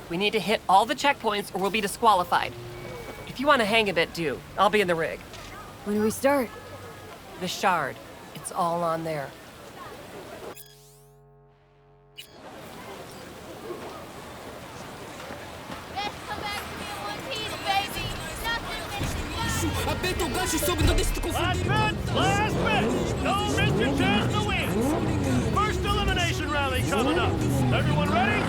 We need to hit all the checkpoints or we'll be disqualified. If you want to hang a bit, do. I'll be in the rig. When do we start? The shard. It's all on there. Last bit! Don't miss your chance to win! First elimination rally coming up. Everyone ready?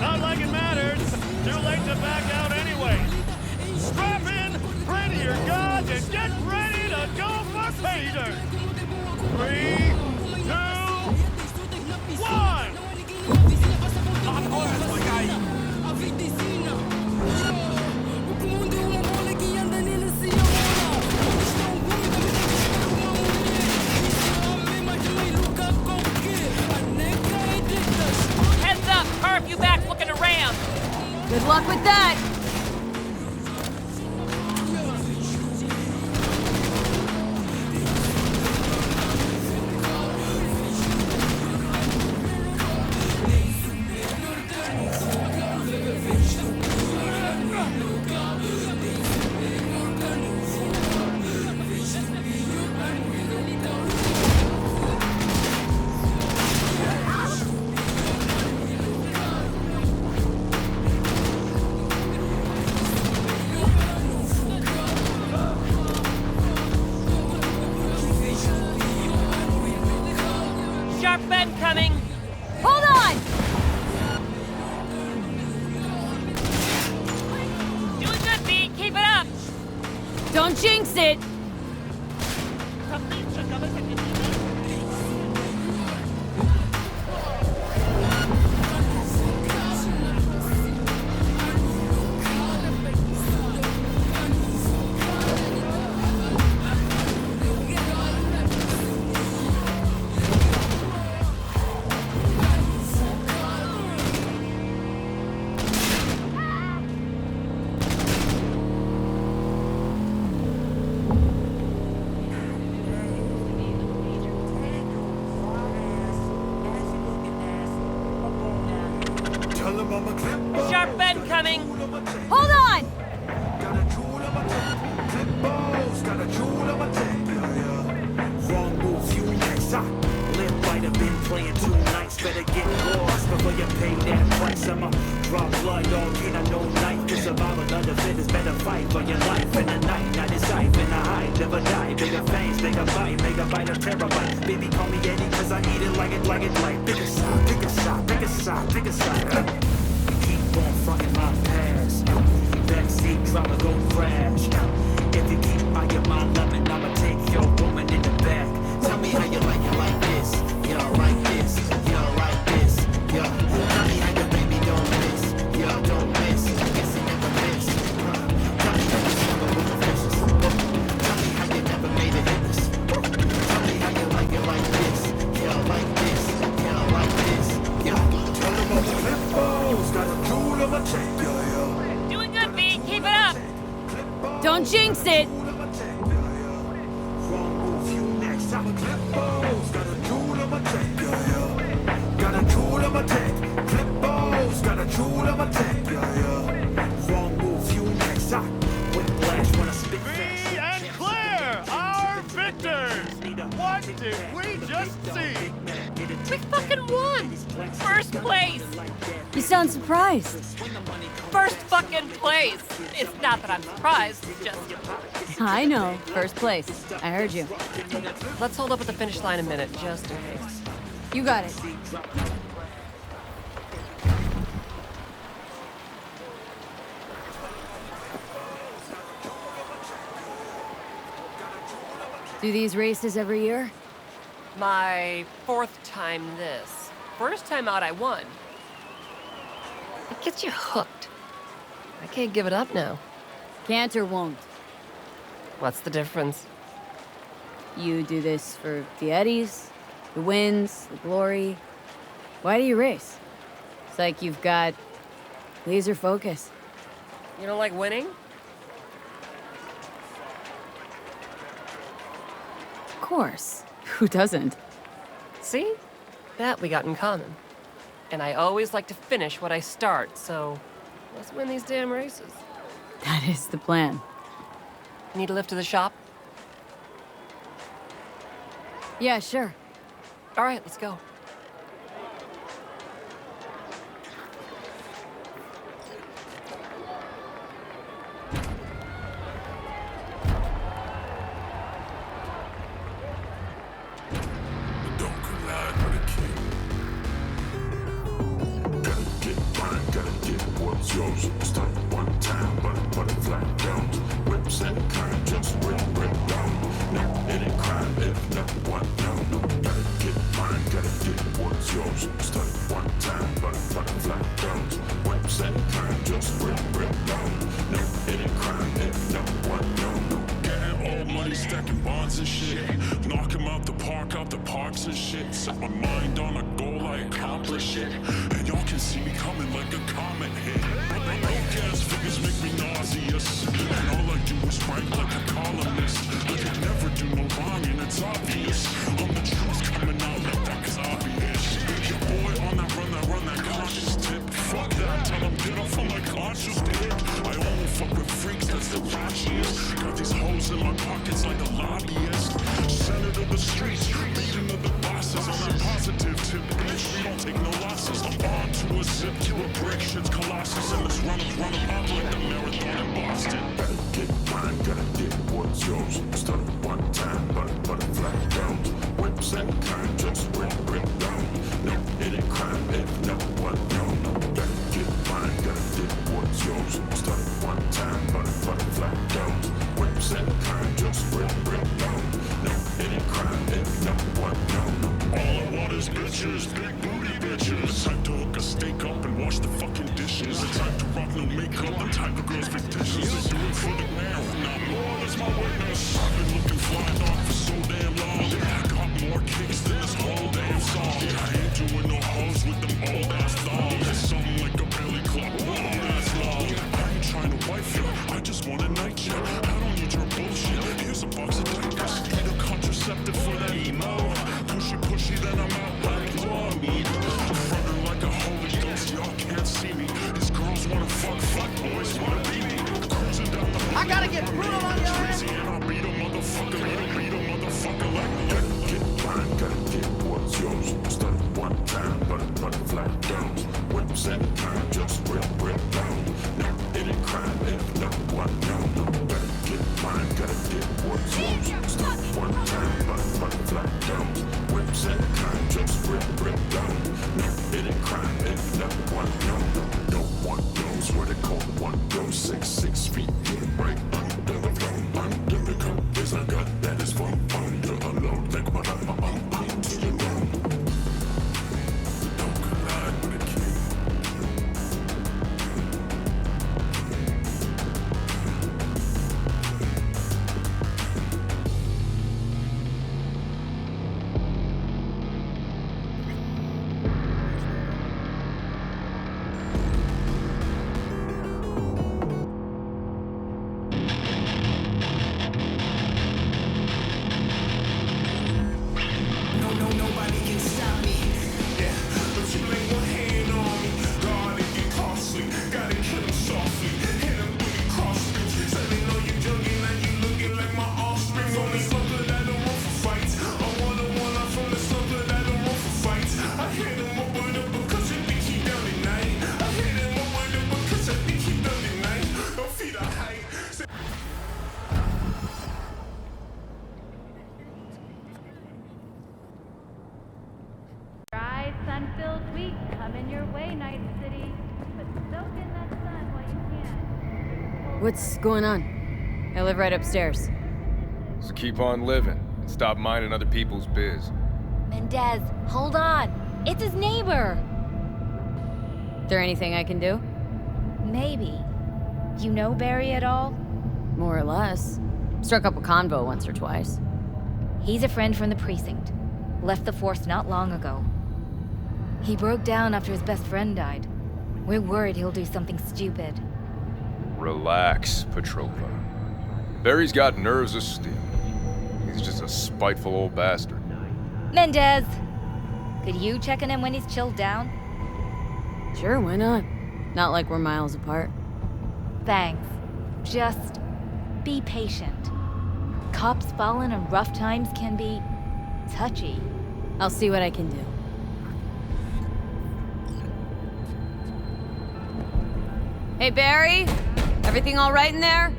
Not like it matters. Too late to back out anyway. Strap in, pray to your gods, and get ready to go for pay dirt. 3, 2, 1! luck with that! Sharp bend coming! Hold on! Doing good, V. Keep it up! Don't jinx it! Sharp bend coming! Hold on! Wrong move, you next. Limp might have been playing 2 nights. Better get lost before you pay that price. I'ma draw blood, all can I know knife. To survive another fit is better fight for your life in the night. Not decide, finna hide, never die. Bigger fangs, bigger bite of terabyte. Baby, call me Eddie, cause I eat it like pick a side, pick a side, pick a side, pick a side. Keep on fronting my past. Backseat drama go crash. If you keep by your mind loving, I'ma take your woman in the back. Tell me how you like this, yeah, like this, yeah, like this, yeah. Tell me how your baby don't miss, yeah, don't miss. I guess he never missed. Tell me how you summer with the fishes. Tell me how you never made it in this. Tell me how you like it like this, yeah, like this, yeah, like this, yeah. Tell them all the hippos got a jewel of a check, yeah, yeah. Doing good, V. Keep it up! Don't jinx it! V and Claire, our victors! What did we just see? We fucking won! First place! You sound surprised. First fucking place! It's not that I'm surprised, it's just... I know. First place. I heard you. Let's hold up at the finish line a minute, just in case. You got it. Do these races every year? My 4th time this. First time out, I won. It gets you hooked. I can't give it up now. Can't or won't? What's the difference? You do this for the eddies, the wins, the glory. Why do you race? It's like you've got laser focus. You don't like winning? Of course. Who doesn't? See? That we got in common. And I always like to finish what I start, so let's win these damn races. That is the plan. Need a lift to the shop? Yeah, sure. All right, let's go. Yours, start one time, but flat down. Whips and kind, just rip down. Now it ain't crime if not one down. Gotta get mine, gotta get what's yours. Start one time, but flat down. Whips and kind, just rip down. No, it ain't crime if not one down. Got all money stacking bonds. odds and shit. Knock him out the parks and shit. Set my mind on a goal, I accomplish it. And y'all can see me coming like a comet hit. Broke ass figures make me nauseous. And all I do is write like a columnist. I could never do no wrong and it's obvious. I'm the truth coming out like that cause obvious. Your boy on that run, that conscious tip. Fuck that, tell him get off on my conscious dick. I only fuck with freaks, that's the raunchiest. Got these hoes in my pockets like a lobbyist. Senate of the streets, meeting of the bosses. On that positive tip, bitch, we don't take no losses. I'm on to a zip, to a brick, shit's colossus. And this run up like the marathon in Boston. Gotta get mine, gotta get what's yours. Start one time, butterfly down. Whips and kind, just break down. No, it ain't crime if no one knows. Gotta get mine, gotta get what's yours. Start one time, butterfly down. Whips and kind, just break down. No, it ain't crime if no one knows. All I want is bitches, big booty bitches. Time to hook a steak up and wash the fucking dishes. It's time to rock no makeup, the type of girls fictitious. They do it for the now, not more, that's my witness. I've been looking fly dog for so damn long. I got more kicks than this whole damn song. I ain't doing no hoes with them old ass thongs. It's something like a belly club, long ass long. I ain't trying to wife you, I just want a night chick. I don't need your bullshit, here's a box of diapers. Need a contraceptive for that emo. Pushy, then I'm out like law meat. I'm frontin' like a holy ghost, y'all can't see me. These girls wanna fuck boys wanna be me. Cruising down the I gotta get brutal on your ass. And I'll beat a motherfucker, beat a motherfucker like me. Gotta get mine, gotta get what's yours. Start one time, butterfly down. Whips and time, just break down. No, it ain't crime if no one knows. Gotta get mine, gotta get what's yours. Start one time, butterfly down. Whips and kind, just break down. No, it ain't crime if no one knows. No one knows where the cold one goes. 6 feet in, right under the floor. Under the coat is a gut that is from under a load. Like what I'm to the ground. Don't collide with a king. Dry, sun-filled week coming your way, Night City. But soak in that sun while you can. What's going on? I live right upstairs. Just keep on living and stop minding other people's biz. Mendez, hold on. It's his neighbor. There anything I can do? Maybe. You know Barry at all? More or less. Struck up a convo once or twice. He's a friend from the precinct. Left the force not long ago. He broke down after his best friend died. We're worried he'll do something stupid. Relax, Petrova. Barry's got nerves of steel. He's just a spiteful old bastard. Mendez! Could you check on him when he's chilled down? Sure, why not? Not like we're miles apart. Thanks. Just be patient. Cops falling in rough times can be touchy. I'll see what I can do. Hey, Barry? Everything all right in there?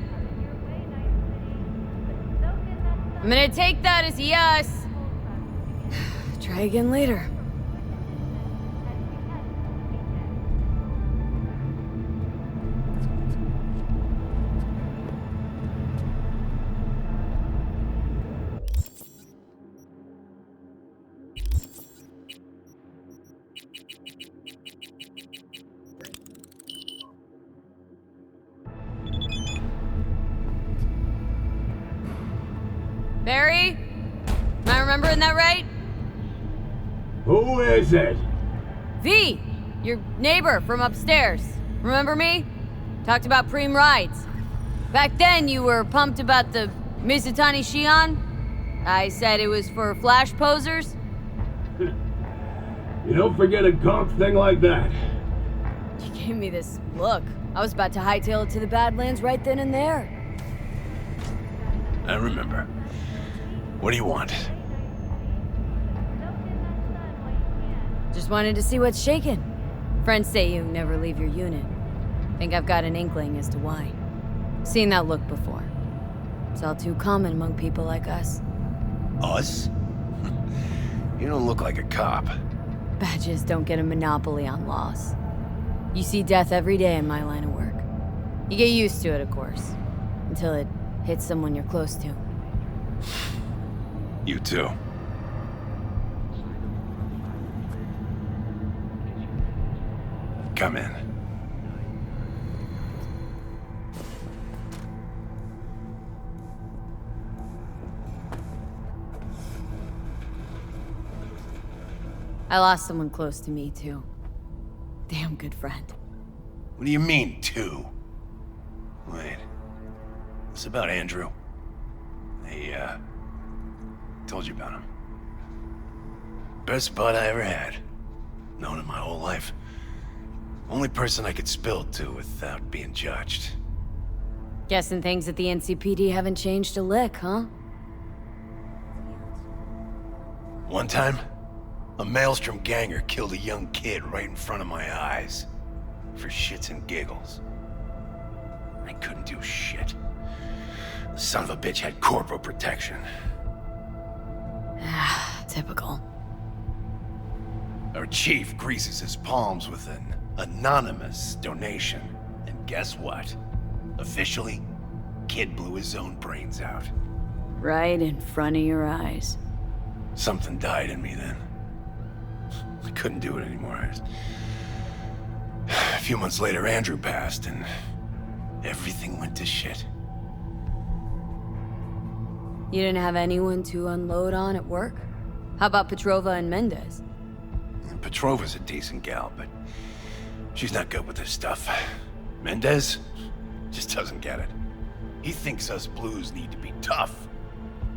I'm gonna take that as a yes. Try again later. Barry? Am I remembering that right? Who is it? V! Your neighbor from upstairs. Remember me? Talked about preem rides. Back then, you were pumped about the Mizutani Shion. I said it was for flash posers. You don't forget a conk thing like that. You gave me this look. I was about to hightail it to the Badlands right then and there. I remember. What do you want? Just wanted to see what's shaking. Friends say you never leave your unit. Think I've got an inkling as to why. Seen that look before. It's all too common among people like us. Us? You don't look like a cop. Badges don't get a monopoly on loss. You see death every day in my line of work. You get used to it, of course, until it hits someone you're close to. You too. Come in. I lost someone close to me, too. Damn good friend. What do you mean, two? Wait. It's about Andrew. I, told you about him. Best bud I ever had. Known him my whole life. Only person I could spill to without being judged. Guessing things at the NCPD haven't changed a lick, huh? One time, a Maelstrom ganger killed a young kid right in front of my eyes. For shits and giggles. I couldn't do shit. The son of a bitch had corporal protection. Typical. Our chief greases his palms with an anonymous donation. And guess what? Officially, kid blew his own brains out. Right in front of your eyes. Something died in me then. I couldn't do it anymore. A few months later, Andrew passed, and everything went to shit. You didn't have anyone to unload on at work? How about Petrova and Mendez? Petrova's a decent gal, but she's not good with this stuff. Mendez just doesn't get it. He thinks us blues need to be tough.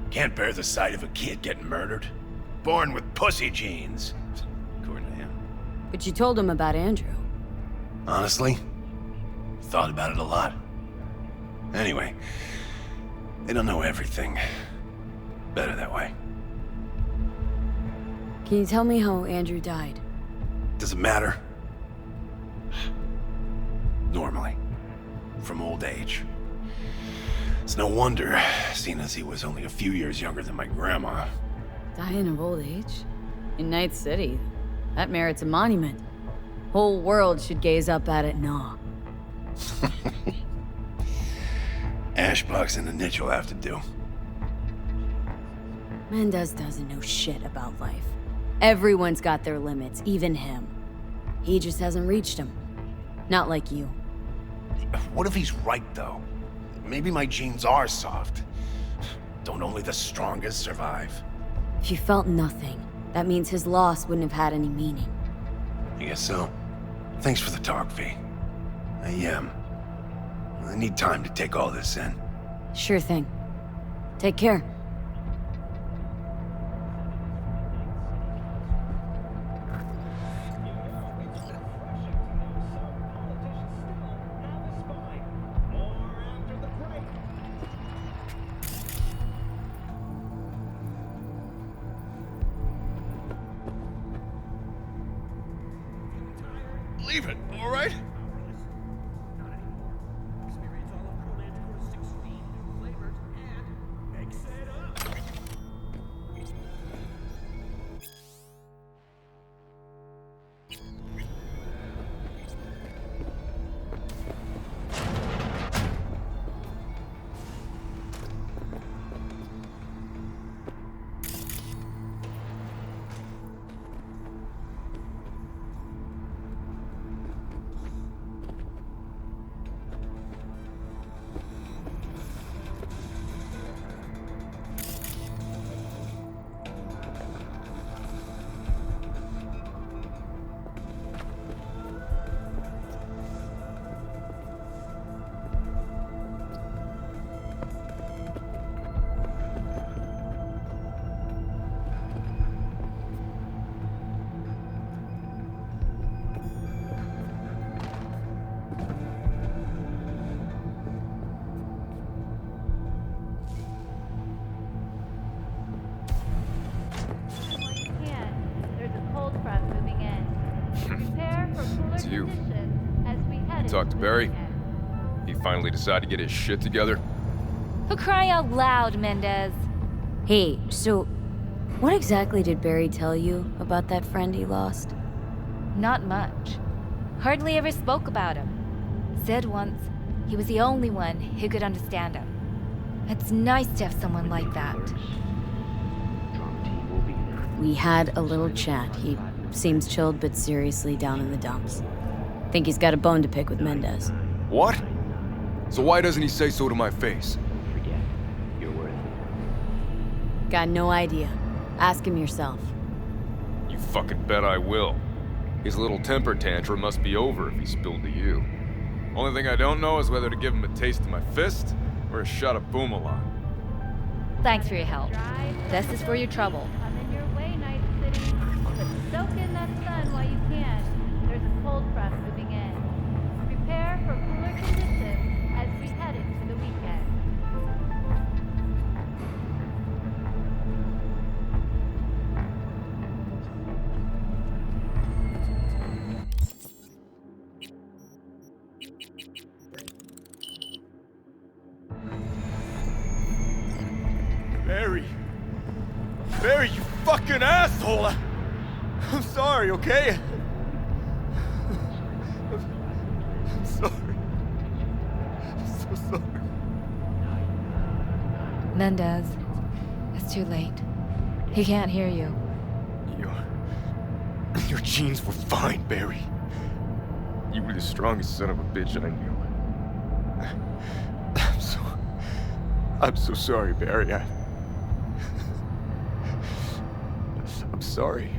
Can't bear the sight of a kid getting murdered. Born with pussy genes, according to him. But you told him about Andrew. Honestly, thought about it a lot. Anyway, they don't know everything. Better that way. Can you tell me how Andrew died? Does it matter? Normally. From old age. It's no wonder, seeing as he was only a few years younger than my grandma. Dying of old age? In Night City? That merits a monument. Whole world should gaze up at it in awe. Ashbox and the niche will have to do. Mendez doesn't know shit about life. Everyone's got their limits, even him. He just hasn't reached them. Not like you. What if he's right, though? Maybe my genes are soft. Don't only the strongest survive? If you felt nothing, that means his loss wouldn't have had any meaning. I guess so. Thanks for the talk, V. I need time to take all this in. Sure thing. Take care. Leave it, all right? you. As we head You talked to into the Barry? weekend. He finally decided to get his shit together? For crying out loud, Mendez. Hey, so what exactly did Barry tell you about that friend he lost? Not much. Hardly ever spoke about him. Said once he was the only one who could understand him. It's nice to have someone like that. We had a little chat. He seems chilled but seriously down in the dumps. Think he's got a bone to pick with Mendez. What? So why doesn't he say so to my face? Got no idea. Ask him yourself. You fucking bet I will. His little temper tantrum must be over if he spilled to you. Only thing I don't know is whether to give him a taste of my fist or a shot of Boomalon. Thanks for your help. This is for your trouble. Come in your way, Night City. But soak in that sun while you can. There's a cold front moving in. Prepare for cooler conditions as we head into the weekend. Barry! Barry, you fucking asshole! I'm sorry, okay? I'm sorry. I'm so sorry. Mendez, it's too late. He can't hear you. Your genes were fine, Barry. You were the strongest son of a bitch I knew. I'm so sorry, Barry. I'm sorry.